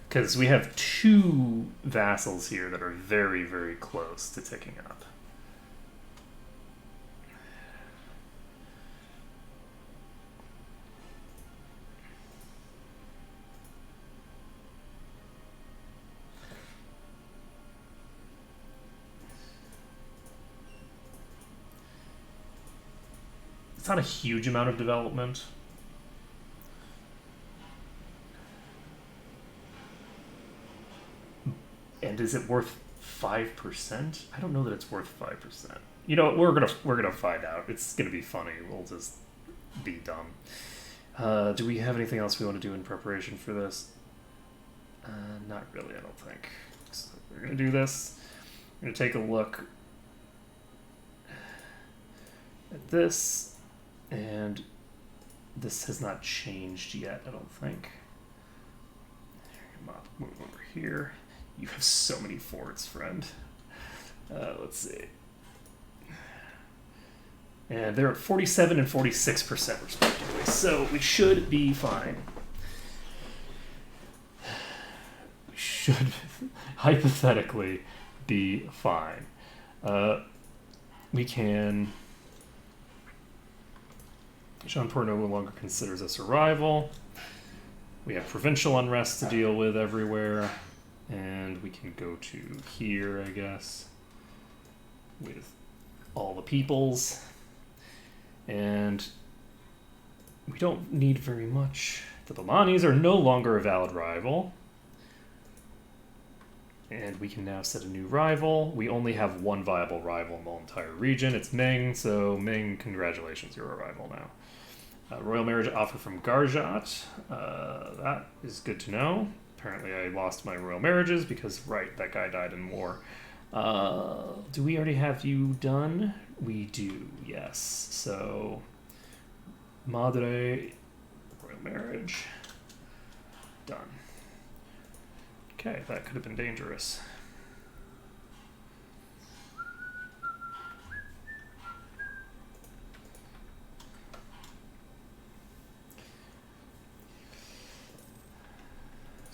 Speaker 1: Because we have two vassals here that are very, very close to ticking up. It's not a huge amount of development. And is it worth 5%? I don't know that it's worth 5%. You know, we're gonna find out. It's gonna be funny. We'll just be dumb. Do we have anything else we want to do in preparation for this? Not really, I don't think. So we're gonna do this. We're gonna take a look at this. And this has not changed yet, I don't think. Move over here. You have so many forts, friend. Let's see. And they're at 47 and 46% respectively, so we should be fine. We should hypothetically be fine. We can... Jaunpur no longer considers us a rival. We have provincial unrest to deal with everywhere. And we can go to here, I guess, with all the peoples. And we don't need very much. The Bamanis are no longer a valid rival. And we can now set a new rival. We only have one viable rival in the entire region. It's Ming, so Ming, congratulations, you're a rival now. Royal marriage offer from Garjat. That is good to know. Apparently I lost my royal marriages because, right, that guy died in war. Do we already have you done? We do, yes. So, Madre, royal marriage, done. Okay, that could have been dangerous.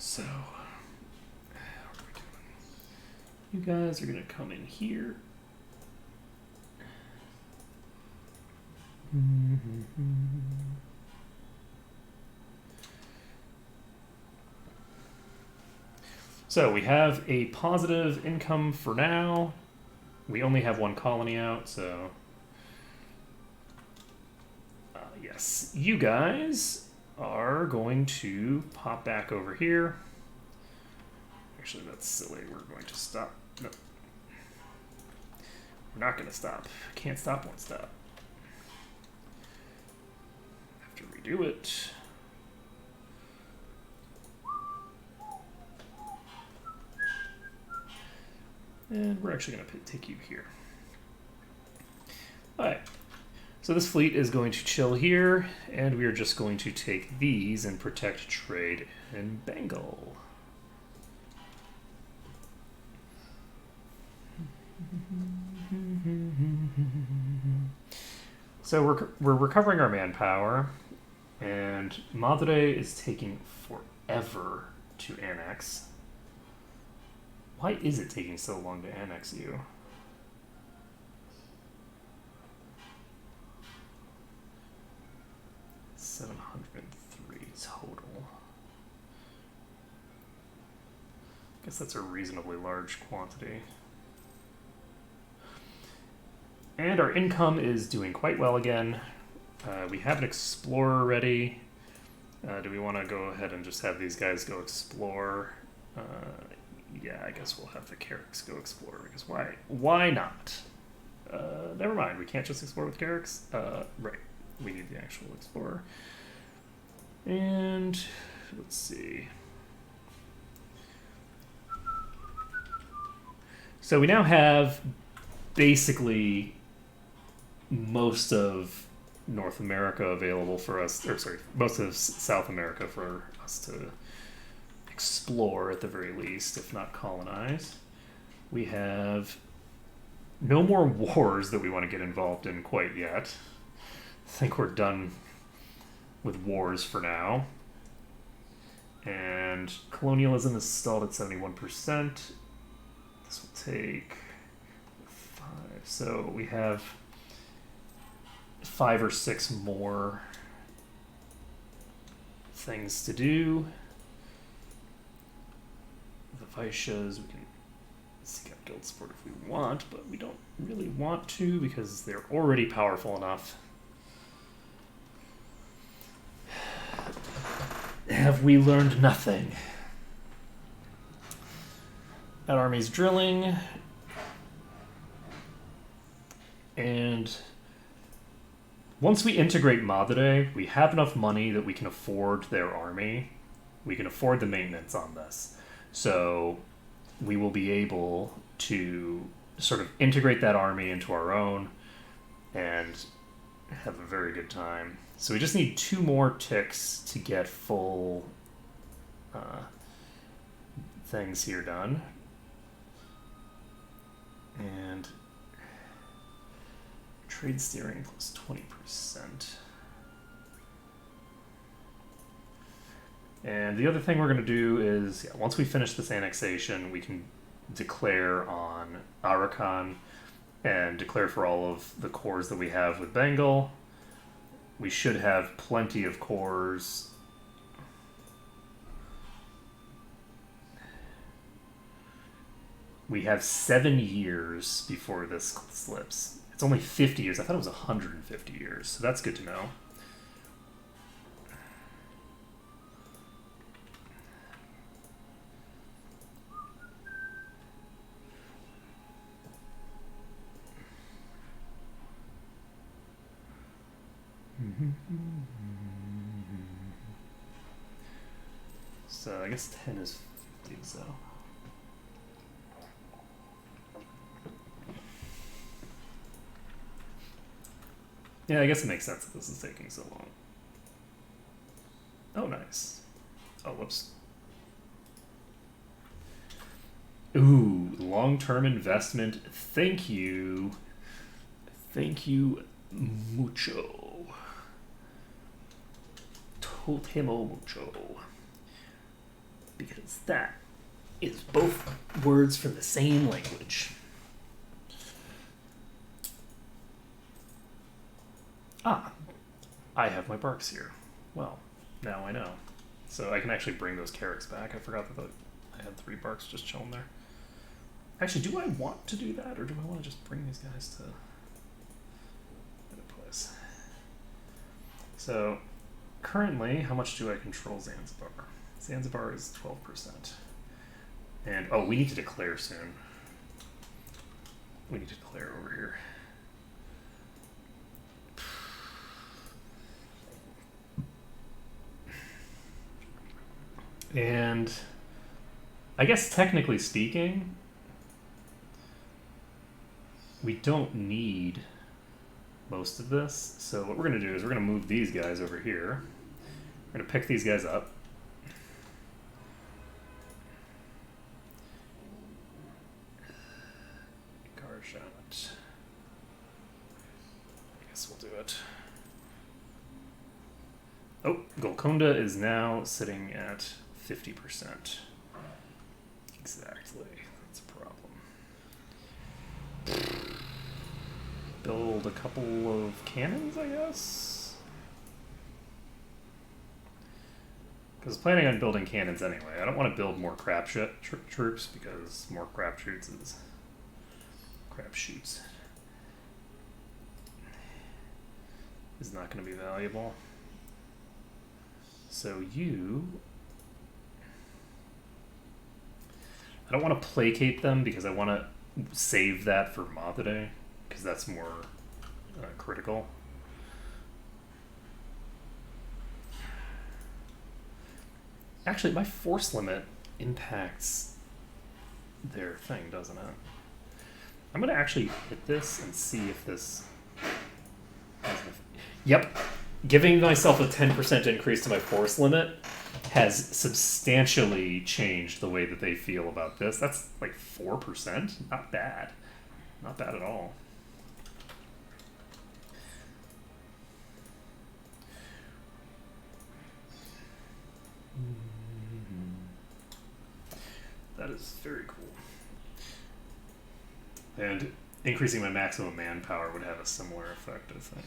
Speaker 1: So, how are we doing? You guys are going to come in here. So we have a positive income for now. We only have one colony out, so... yes, you guys are going to pop back over here. Actually, that's silly. We're going to stop No. We're not gonna stop. Can't stop, won't stop. Have to redo it. And we're actually gonna take you here. Alright. So this fleet is going to chill here, and we are just going to take these and protect trade in Bengal. So we're recovering our manpower, and Madre is taking forever to annex. Why is it taking so long to annex you? $703 total. I guess that's a reasonably large quantity. And our income is doing quite well again. We have an explorer ready. Do we want to go ahead and just have these guys go explore? Yeah, I guess we'll have the Carracks go explore, because why not? Never mind, we can't just explore with Carracks. Right, we need the actual explorer. And let's see. So we now have basically most of North America available for us, or sorry, most of South America for us to explore at the very least, if not colonize. We have no more wars that we want to get involved in quite yet. I think we're done with wars for now. And colonialism is stalled at 71%. This will take 5. So we have 5 or 6 more things to do. The Vaishyas, we can seek out guild support if we want, but we don't really want to because they're already powerful enough. Have we learned nothing? That army's drilling. And once we integrate Madre, we have enough money that we can afford their army. We can afford the maintenance on this. So we will be able to sort of integrate that army into our own and have a very good time. So we just need 2 more ticks to get full things here done. And trade steering plus 20%. And the other thing we're going to do is, once we finish this annexation, we can declare on Arakan and declare for all of the cores that we have with Bengal. We should have plenty of cores. We have 7 years before this slips. It's only 50 years. I thought it was 150 years, so that's good to know. So I guess 10 is 50, so. Yeah, I guess it makes sense that this is taking so long. Oh, nice. Oh, whoops. Ooh, long-term investment. Thank you. Thank you mucho. Totemo mucho. Because that is both words from the same language. Ah, I have my barks here. Well, now I know. So I can actually bring those Carracks back. I forgot that I had 3 barks just chilling there. Actually, do I want to do that, or do I want to just bring these guys to another place? So, currently, how much do I control Zanzibar? Zanzibar is 12%. And, oh, we need to declare soon. we need to declare over here? And I guess technically speaking, we don't need most of this. So what we're going to do is we're going to move these guys over here. We're going to pick these guys up. Garjot. I guess we'll do it. Oh, Golconda is now sitting at 50%. Exactly. That's a problem. Build a couple of cannons, I guess? Because planning on building cannons anyway. I don't want to build more crapshoot troops because more crapshoots is crapshoots is not going to be valuable. So you... I don't want to placate them because I want to save that for Mathode, because that's more critical. Actually, my force limit impacts their thing, doesn't it? I'm going to actually hit this and see if this... Yep. Giving myself a 10% increase to my force limit has substantially changed the way that they feel about this. That's like 4%. Not bad. Not bad at all. That is very cool. And increasing my maximum manpower would have a similar effect, I think.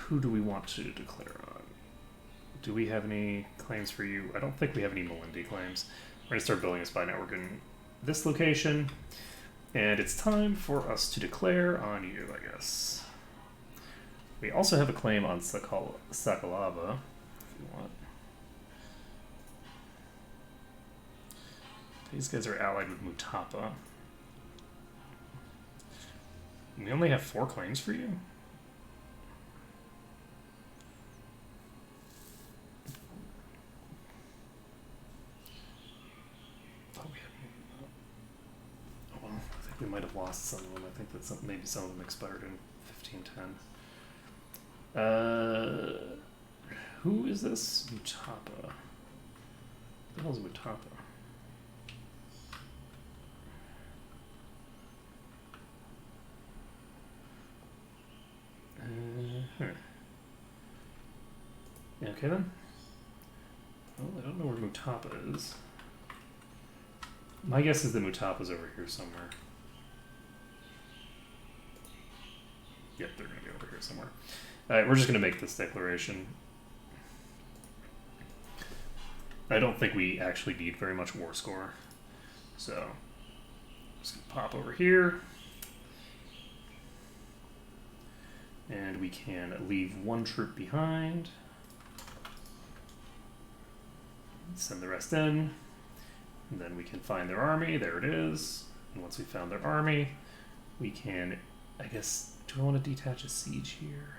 Speaker 1: Who do we want to declare on? Do we have any claims for you? I don't think we have any Melindi claims. We're going to start building a spy network in this location. And it's time for us to declare on you, I guess. We also have a claim on Sakalava, if you want. These guys are allied with Mutapa. We only have 4 claims for you? We might have lost some of them. I think that maybe some of them expired in 1510. Who is this? Mutapa. What the hell is Mutapa? Okay then. Well, I don't know where Mutapa is. My guess is that Mutapa's over here somewhere. Yep, they're going to be over here somewhere. Alright, we're just going to make this declaration. I don't think we actually need very much war score. So, I'm just going to pop over here. And we can leave 1 troop behind. Send the rest in. And then we can find their army. There it is. And once we found their army, we can, I guess... Do I want to detach a siege here?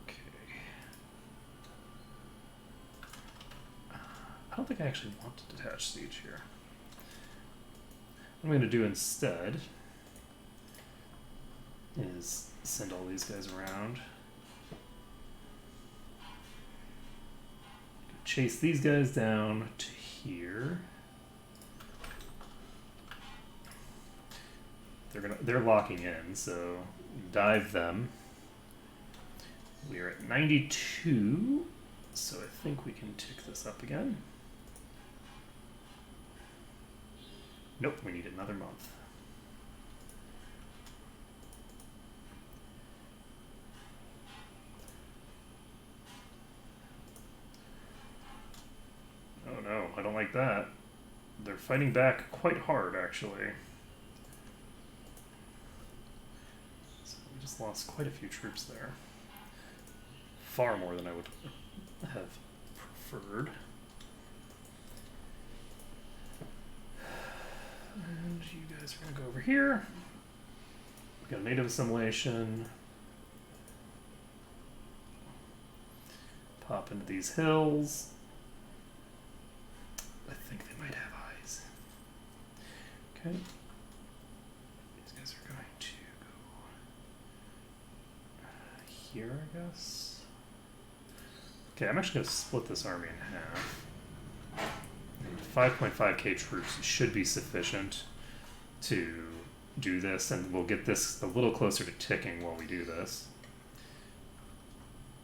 Speaker 1: Okay. I don't think I actually want to detach siege here. What I'm going to do instead is send all these guys around. Chase these guys down to here. They're locking in, so dive them. We are at 92, so I think we can tick this up again. Nope, we need another month. Oh no, I don't like that. They're fighting back quite hard, actually. lost quite a few troops there. Far more than I would have preferred. And you guys are going to go over here. We've got native assimilation. Pop into these hills. I think they might have eyes. Okay. These guys are going to go here, I guess. Okay, I'm actually going to split this army in half. 5.5k troops should be sufficient to do this, and we'll get this a little closer to ticking while we do this.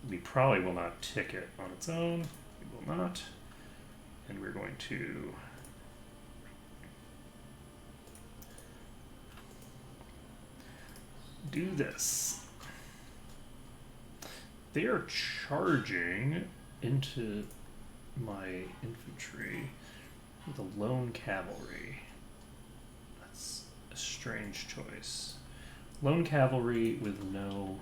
Speaker 1: We probably will not tick it on its own. We will not. And we're going to do this. They are charging into my infantry with a lone cavalry. That's a strange choice. Lone cavalry with no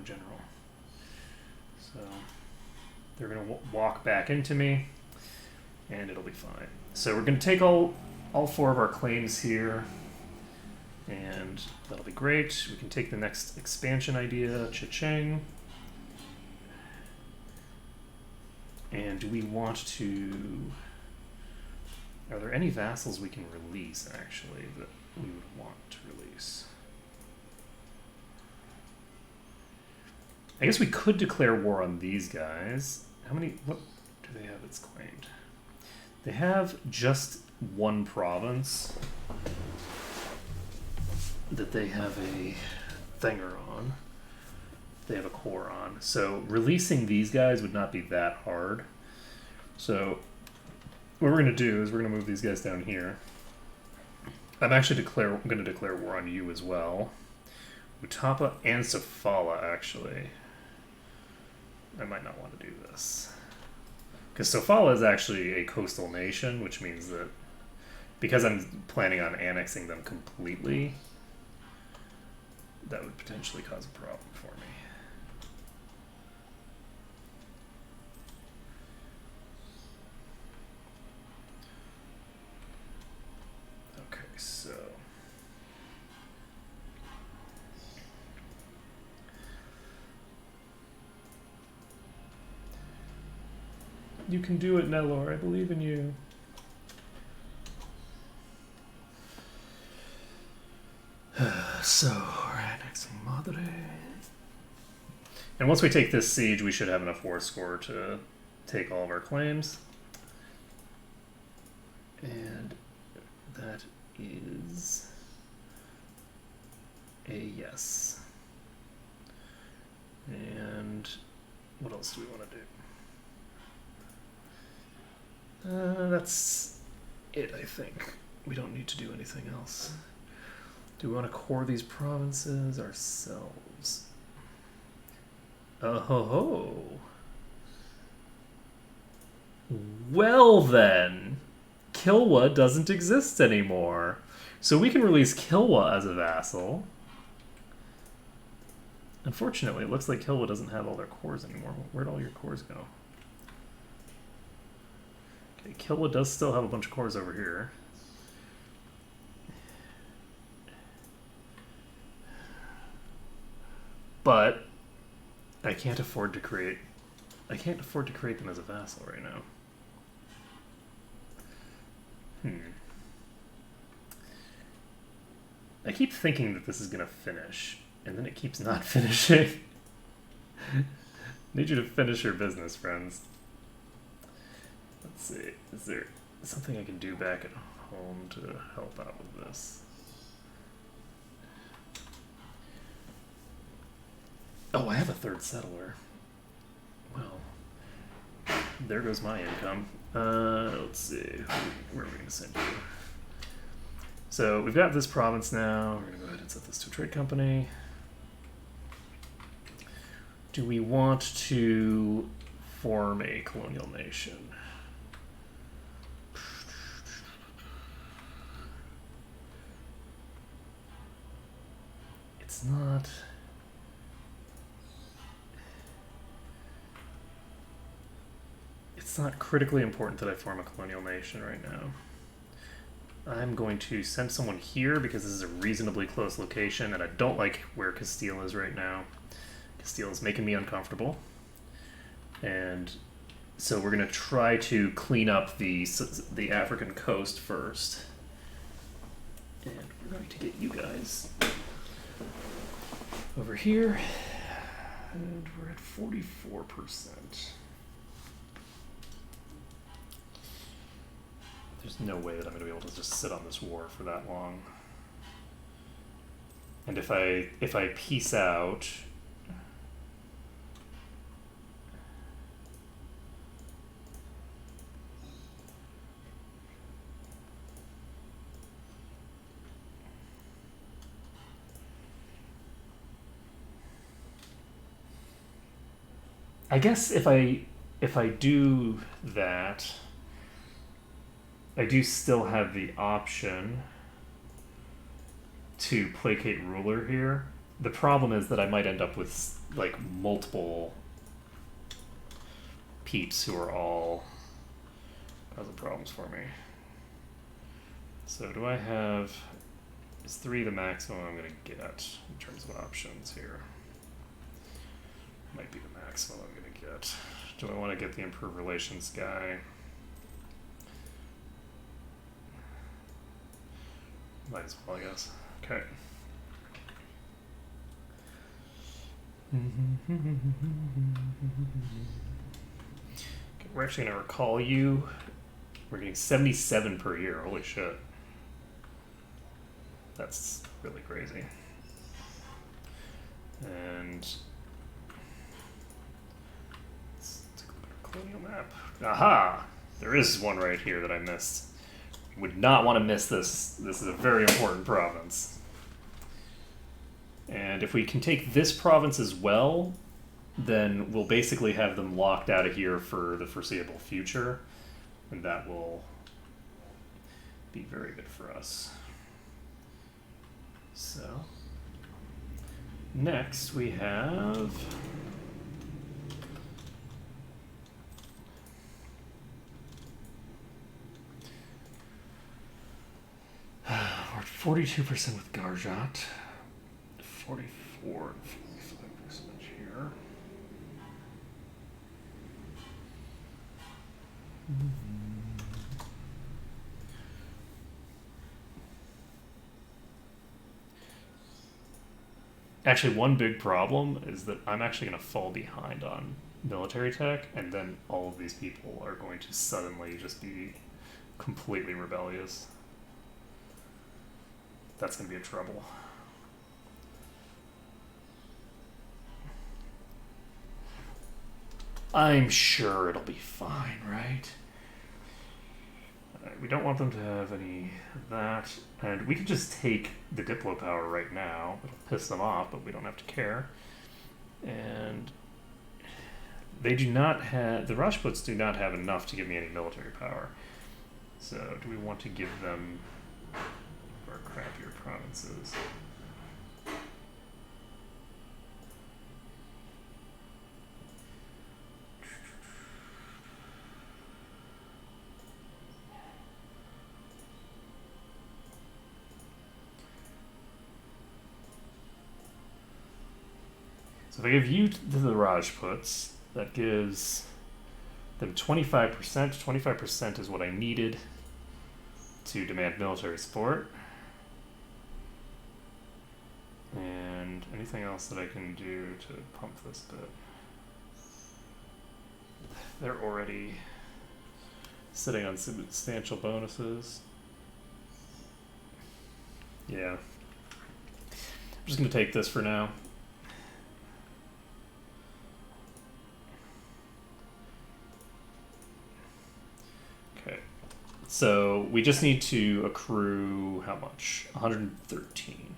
Speaker 1: general. So they're going to walk back into me, and it'll be fine. So we're going to take all four of our claims here, and that'll be great. We can take the next expansion idea, Cha-ching. And do we want to... Are there any vassals we can release, actually, that we would want to release? I guess we could declare war on these guys. How many... What do they have that's claimed? They have just one province that they have a thinger on. They have a core on. So releasing these guys would not be that hard. So what we're going to do is we're going to move these guys down here. I'm actually going to declare war on you as well. Utapa and Sofala, actually. I might not want to do this. Because Sofala is actually a coastal nation, which means that because I'm planning on annexing them completely, that would potentially cause a problem for me. Okay, so... You can do it, Nelor. I believe in you. So, we're annexing Madre. And once we take this siege, we should have enough war score to take all of our claims. And that is a yes. And what else do we want to do? That's it, I think. We don't need to do anything else. Do we want to core these provinces ourselves? Oh ho ho. Well then, Kilwa doesn't exist anymore. So we can release Kilwa as a vassal. Unfortunately, it looks like Kilwa doesn't have all their cores anymore. Where'd all your cores go? Okay, Kilwa does still have a bunch of cores over here. But I can't afford to create them as a vassal right now. I keep thinking that this is gonna finish, and then it keeps not finishing. Need you to finish your business, friends. Let's see, is there something I can do back at home to help out with this? Oh, I have a third settler. Well, there goes my income. Let's see, where are we going to send you? So we've got this province now. We're going to go ahead and set this to a trade company. Do we want to form a colonial nation? it's not... It's not critically important that I form a colonial nation right now. I'm going to send someone here because this is a reasonably close location, and I don't like where Castile is right now. Castile is making me uncomfortable. And so we're going to try to clean up the African coast first. And we're going to get you guys over here. And we're at 44%. There's no way that I'm going to be able to just sit on this war for that long. And if I peace out, I guess if I do that, I do still have the option to placate ruler here. The problem is that I might end up with like multiple peeps who are all causing problems for me. So do I have, is 3 the maximum I'm gonna get in terms of options here? Might be the maximum I'm gonna get. Do I want to get the improved relations guy? Might as well, I guess. Okay. Okay, we're actually going to recall you. We're getting 77 per year. Holy shit. That's really crazy. And let's take a look at our colonial map. Aha! There is one right here that I missed. Would not want to miss this. This is a very important province. And if we can take this province as well, then we'll basically have them locked out of here for the foreseeable future. And that will be very good for us. So, next we have... we're at 42% with Garjat, 44 and 45% here. Actually, one big problem is that I'm actually going to fall behind on military tech, and then all of these people are going to suddenly just be completely rebellious. That's going to be a trouble. I'm sure it'll be fine, right? We don't want them to have any of that. And we can just take the Diplo power right now. It'll piss them off, but we don't have to care. And they do not have... The Rajputs do not have enough to give me any military power. So do we want to give them our crappier provinces? So if I give you to the Rajputs, that gives them 25%. 25% is what I needed to demand military support. And anything else that I can do to pump this bit. They're already sitting on substantial bonuses. Yeah. I'm just going to take this for now. Okay. So we just need to accrue how much? 113.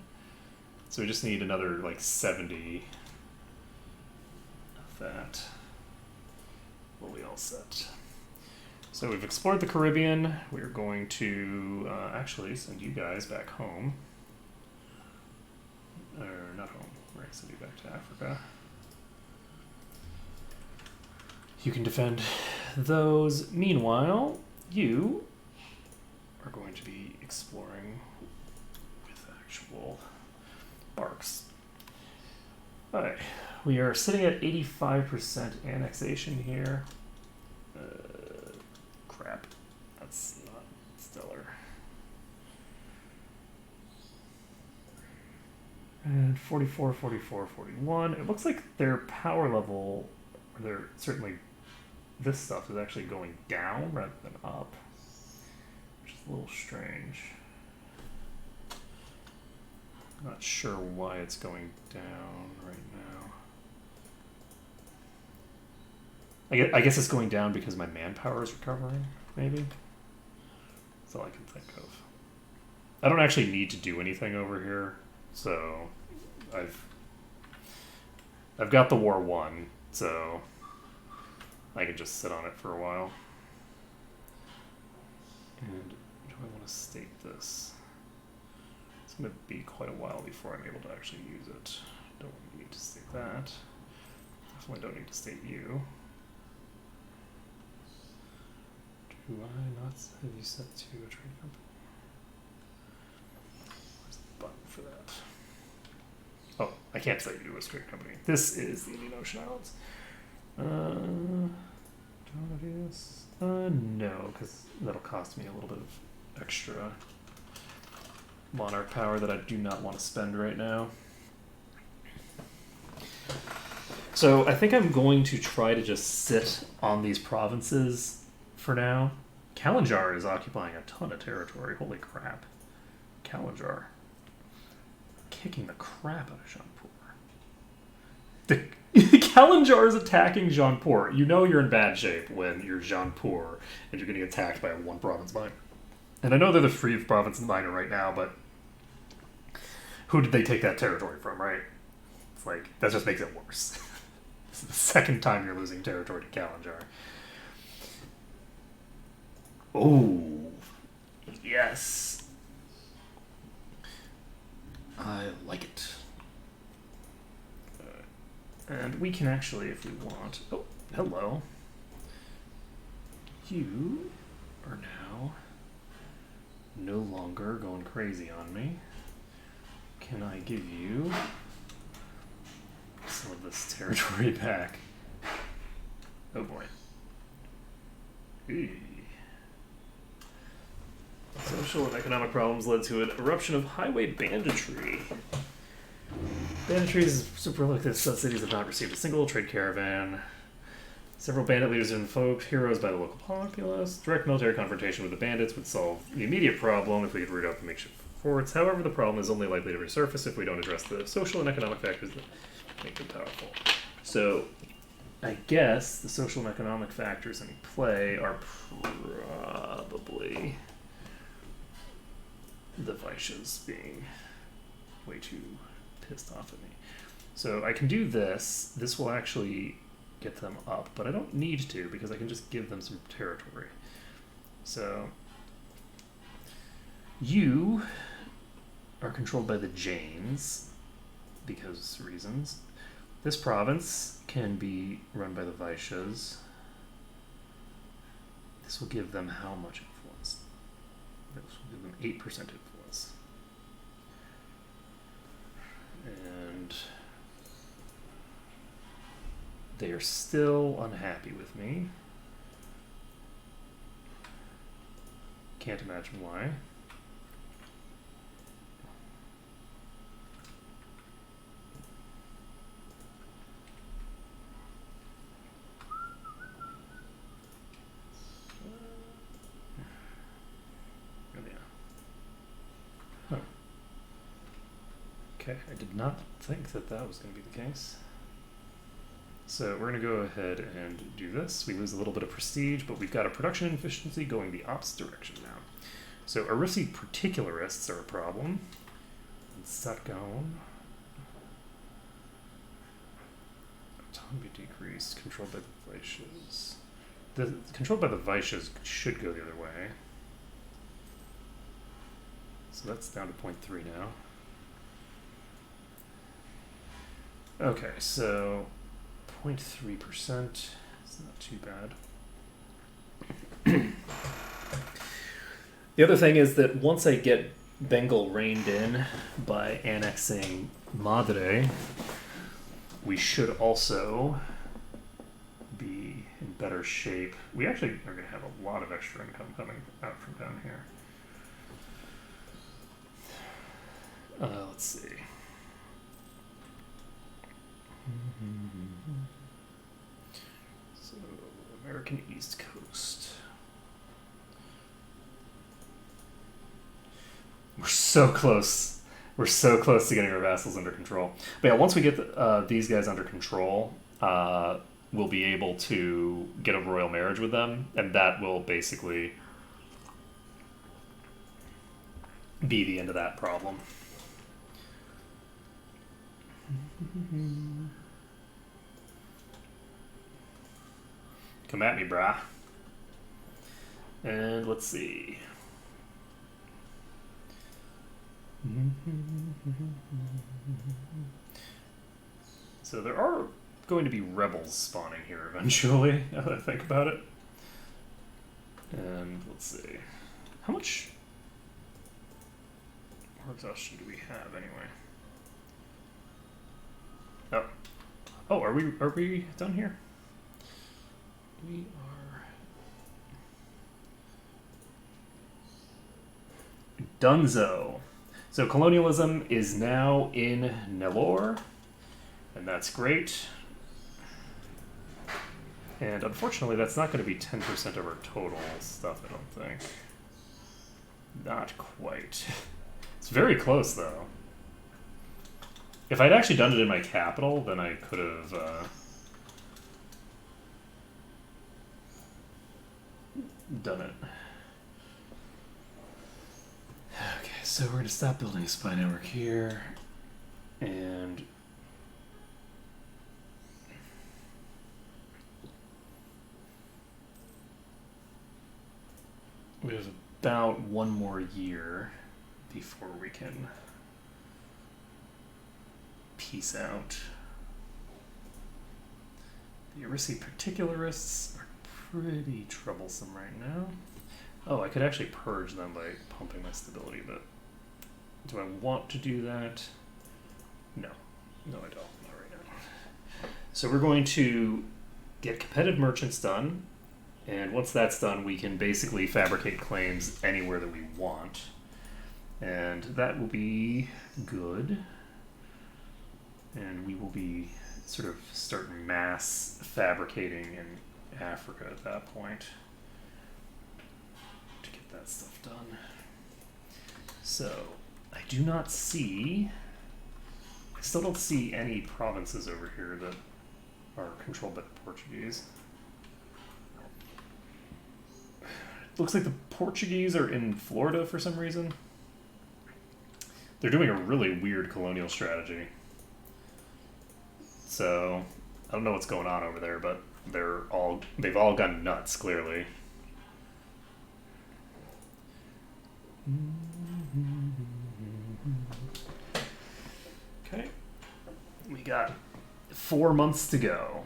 Speaker 1: So we just need another like 70 of that. We'll be all set. So we've explored the Caribbean. We're going to actually send you guys back home. or not home, right, send you back to Africa. You can defend those. Meanwhile, you are going to be exploring with actual barks. Alright, we are sitting at 85% annexation here. Crap, that's not stellar. And 44, 44, 41. It looks like their power level, or their, certainly this stuff is actually going down rather than up, which is a little strange. Not sure why it's going down right now. I guess it's going down because my manpower is recovering, maybe? That's all I can think of. I don't actually need to do anything over here, so I've got the war won, so I can just sit on it for a while. And do I want to state this? It's going to be quite a while before I'm able to actually use it. Don't need to state that. Definitely don't need to state you. Do I not have you set to a trade company? Where's the button for that? Oh, I can't set you to a trade company. This is the Indian Ocean Islands. Do I want to do this? No, because that'll cost me a little bit of extra monarch power that I do not want to spend right now. So I think I'm going to try to just sit on these provinces for now. Kalinjar is occupying a ton of territory. Holy crap. Kalinjar. Kicking the crap out of Jaunpur. Kalinjar is attacking Jaunpur. You know you're in bad shape when you're Jaunpur and you're getting attacked by a one province minor. And I know they're the free province minor right now, but who did they take that territory from, right? It's like, that just makes it worse. This is the second time you're losing territory to Kalinjar. Oh, yes. I like it. And we can actually, if we want... Oh, hello. You are now no longer going crazy on me. Can I give you some of this territory back? Oh boy. Eee. Social and economic problems led to an eruption of highway banditry. Banditry is super prolific. Some cities have not received a single trade caravan. Several bandit leaders have invoked heroes by the local populace. Direct military confrontation with the bandits would solve the immediate problem if we could root out the makeshift forts. However, the problem is only likely to resurface if we don't address the social and economic factors that make them powerful. So, I guess the social and economic factors in play are probably the Vaishyas being way too pissed off at me. So I can do this. This will actually get them up, but I don't need to because I can just give them some territory. So you are controlled by the Jains because reasons. This province can be run by the Vaishyas. This will give them how much influence? This will give them 8% influence. And they are still unhappy with me. Can't imagine why. Okay, I did not think that that was going to be the case. So we're going to go ahead and do this. We lose a little bit of prestige, but we've got a production efficiency going the opposite direction now. So Orissi particularists are a problem. Let's set going. Autonomy decreased, controlled by the Vaishyas. The controlled by the Vaishyas should go the other way. So that's down to 0.3 now. Okay, so 0.3%. It's not too bad. The other thing is that once I get Bengal reined in by annexing Madre, we should also be in better shape. We actually are going to have a lot of extra income coming out from down here. Let's see. So, American East Coast. We're so close. We're so close to getting our vassals under control. But yeah, once we get these guys under control, we'll be able to get a royal marriage with them, and that will basically be the end of that problem. Come at me, brah. And let's see. So there are going to be rebels spawning here eventually, now that I think about it. And let's see. How much more exhaustion do we have anyway? Oh. Oh, are we done here? We are Dunzo. So colonialism is now in Nellore, and that's great. And unfortunately, that's not going to be 10% of our total stuff, I don't think. Not quite. It's very close, though. If I'd actually done it in my capital, then I could have done it. Okay, so we're going to stop building a spy network here, and we have about one more year before we can peace out. The Orissi particularists are pretty troublesome right now. Oh, I could actually purge them by pumping my stability, but do I want to do that? No. No, I don't. Not right now. So we're going to get competitive merchants done, and once that's done, we can basically fabricate claims anywhere that we want. And that will be good. And we will be sort of start mass fabricating in Africa at that point to get that stuff done. So I do not see, I still don't see any provinces over here that are controlled by the Portuguese. It looks like the Portuguese are in Florida for some reason. They're doing a really weird colonial strategy. So I don't know what's going on over there, but they've all gone nuts, clearly. Okay. We got 4 months to go.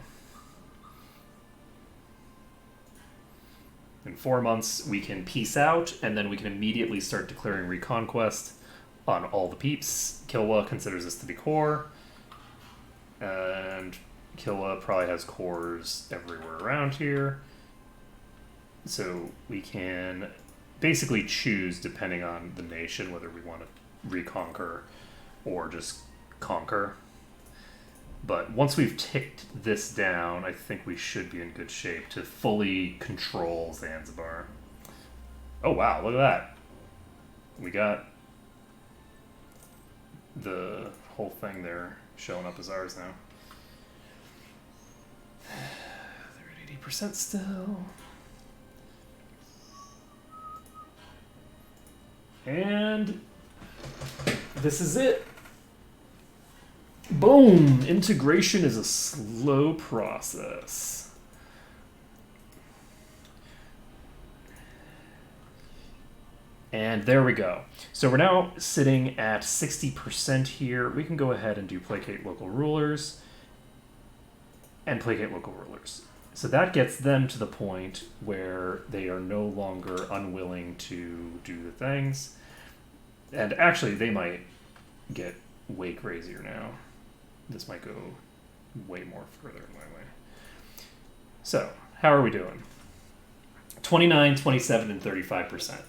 Speaker 1: In 4 months, we can peace out, and then we can immediately start declaring reconquest on all the peeps. Kilwa considers this to be core. And Kilwa probably has cores everywhere around here. So we can basically choose, depending on the nation, whether we want to reconquer or just conquer. But once we've ticked this down, I think we should be in good shape to fully control Zanzibar. Oh wow, look at that. We got the whole thing there showing up as ours now. They're at 80% still. And this is it. Boom! Integration is a slow process. And there we go. So we're now sitting at 60% here. We can go ahead and duplicate local rulers. and placate local rulers. So that gets them to the point where they are no longer unwilling to do the things. And actually, they might get way crazier now. This might go way more further in my way. So, how are we doing? 29, 27, and 35%.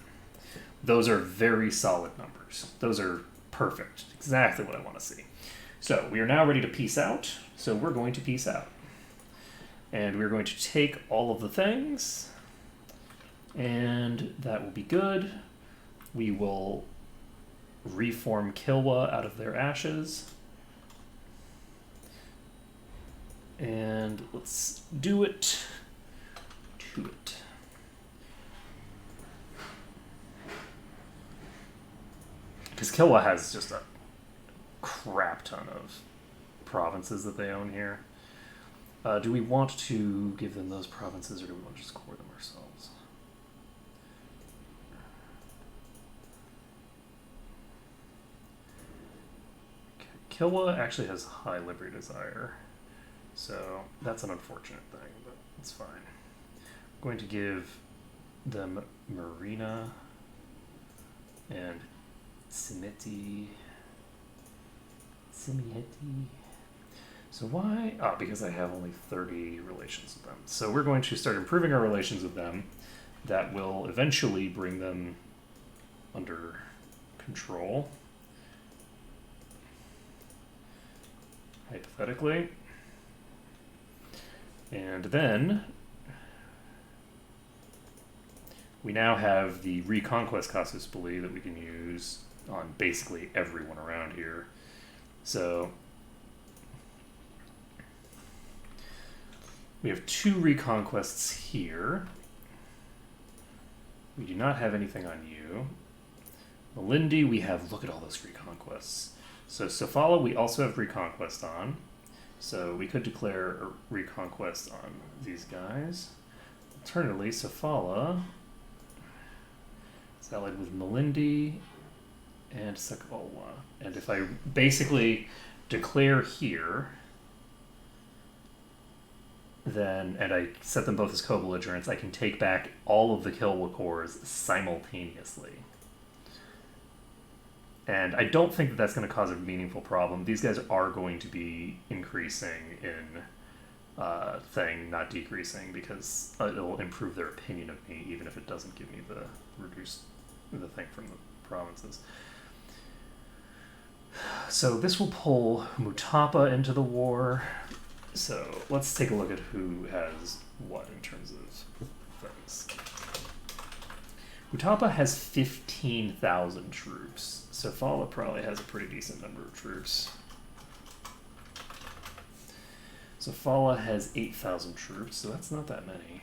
Speaker 1: Those are very solid numbers. Those are perfect. Exactly what I want to see. So, we are now ready to peace out. So, we're going to peace out. And we're going to take all of the things. And that will be good. We will reform Kilwa out of their ashes. And let's do it to it. Because Kilwa has just a crap ton of provinces that they own here. Do we want to give them those provinces, or do we want to just core them ourselves? Okay. Kilwa actually has high liberty desire, so that's an unfortunate thing, but it's fine. I'm going to give them Marina and Simeti. So why? Ah, because I have only 30 relations with them. So we're going to start improving our relations with them. That will eventually bring them under control. Hypothetically. And then we now have the Reconquest Casus Belli that we can use on basically everyone around here. So we have 2 reconquests here. We do not have anything on you. Malindi, we have, look at all those reconquests. So Sofala, we also have reconquest on. So we could declare a reconquest on these guys. Alternatively, Sofala is allied with Malindi and Sakalwa. And if I basically declare here, then, and I set them both as co-belligerents, I can take back all of the Kilwa cores simultaneously. And I don't think that that's going to cause a meaningful problem. These guys are going to be increasing in thing, not decreasing, because it'll improve their opinion of me, even if it doesn't give me the thing from the provinces. So this will pull Mutapa into the war. So let's take a look at who has what in terms of things. Mutapa has 15,000 troops. Sofala probably has a pretty decent number of troops. Sofala has 8,000 troops, so that's not that many.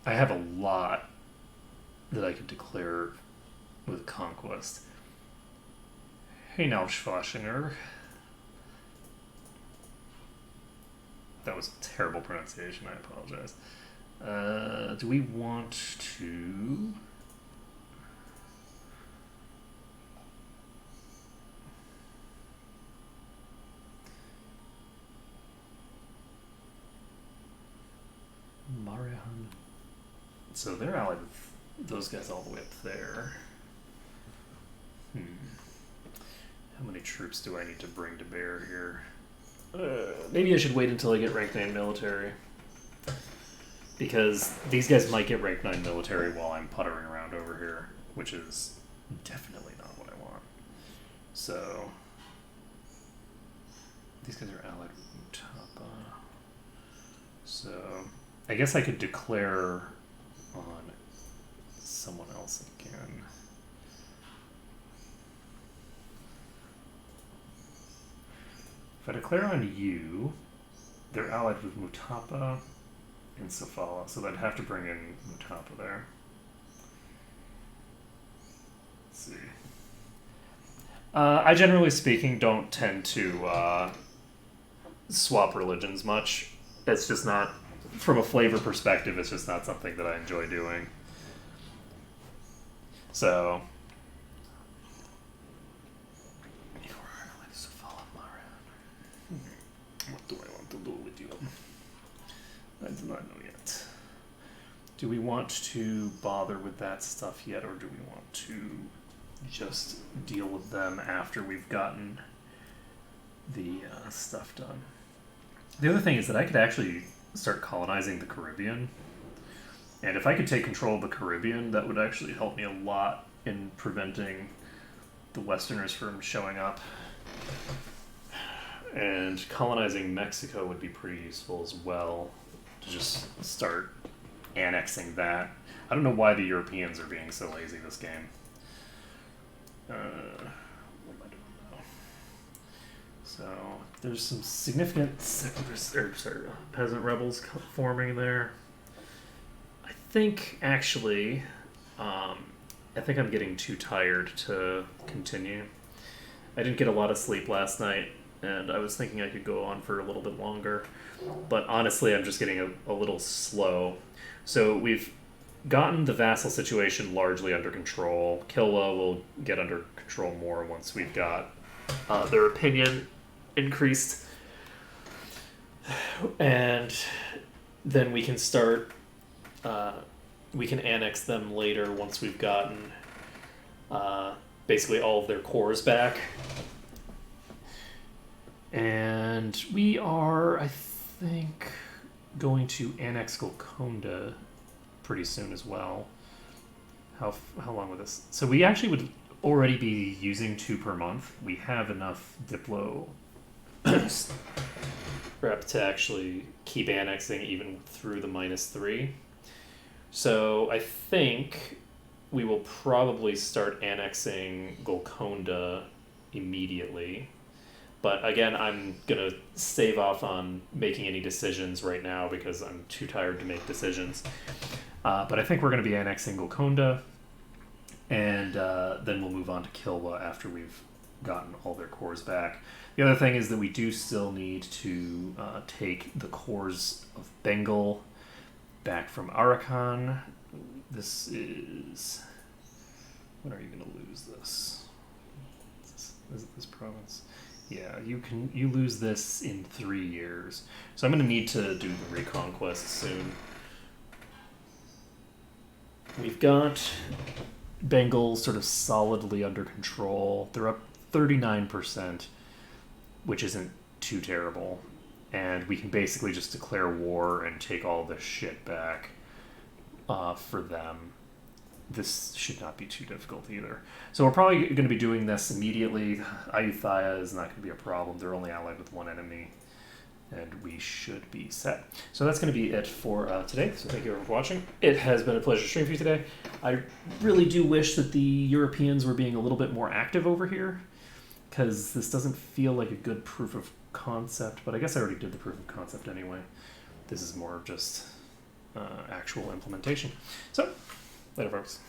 Speaker 1: I have a lot that I could declare with conquest. Hey now, Schwarzinger. That was a terrible pronunciation, I apologize. Do we want to... Marihan. So they're allied with those guys all the way up there. How many troops do I need to bring to bear here? Maybe I should wait until I get rank 9 military. Because these guys might get rank 9 military while I'm puttering around over here, which is definitely not what I want. So, these guys are allied with Mutapa. So, I guess I could declare on someone else again. If I declare on you, they're allied with Mutapa and Sofala, so I'd have to bring in Mutapa there. Let's see. I generally speaking don't tend to swap religions much. It's just not, from a flavor perspective, it's just not something that I enjoy doing. So, what do I want to do with you? I do not know yet. Do we want to bother with that stuff yet, or do we want to just deal with them after we've gotten the stuff done? The other thing is that I could actually start colonizing the Caribbean. And if I could take control of the Caribbean, that would actually help me a lot in preventing the Westerners from showing up. And colonizing Mexico would be pretty useful as well, to just start annexing that. I don't know why the Europeans are being so lazy this game. What am I doing now? So there's some significant peasant rebels forming there. I think actually, I think I'm getting too tired to continue. I didn't get a lot of sleep last night, and I was thinking I could go on for a little bit longer. But honestly, I'm just getting a little slow. So we've gotten the vassal situation largely under control. Kilwa will get under control more once we've got their opinion increased. And then we can start... we can annex them later once we've gotten basically all of their cores back. And we are, I think, going to annex Golconda pretty soon as well. How long with this? So we actually would already be using 2 per month. We have enough Diplo rep to actually keep annexing even through the -3. So I think we will probably start annexing Golconda immediately. But again, I'm going to stave off on making any decisions right now because I'm too tired to make decisions. But I think we're going to be annexing Golconda, and then we'll move on to Kilwa after we've gotten all their cores back. The other thing is that we do still need to take the cores of Bengal back from Arakan. This is... When are you going to lose this? Is it this province? Yeah, you lose this in 3 years. So I'm going to need to do the reconquest soon. We've got Bengal sort of solidly under control. They're up 39%, which isn't too terrible. And we can basically just declare war and take all this shit back for them. This should not be too difficult either. So we're probably going to be doing this immediately. Ayutthaya is not going to be a problem. They're only allied with one enemy, and we should be set. So that's going to be it for today. So thank you everyone for watching. It has been a pleasure to stream for you today. I really do wish that the Europeans were being a little bit more active over here, because this doesn't feel like a good proof of concept, but I guess I already did the proof of concept anyway. This is more of just actual implementation. So, later folks.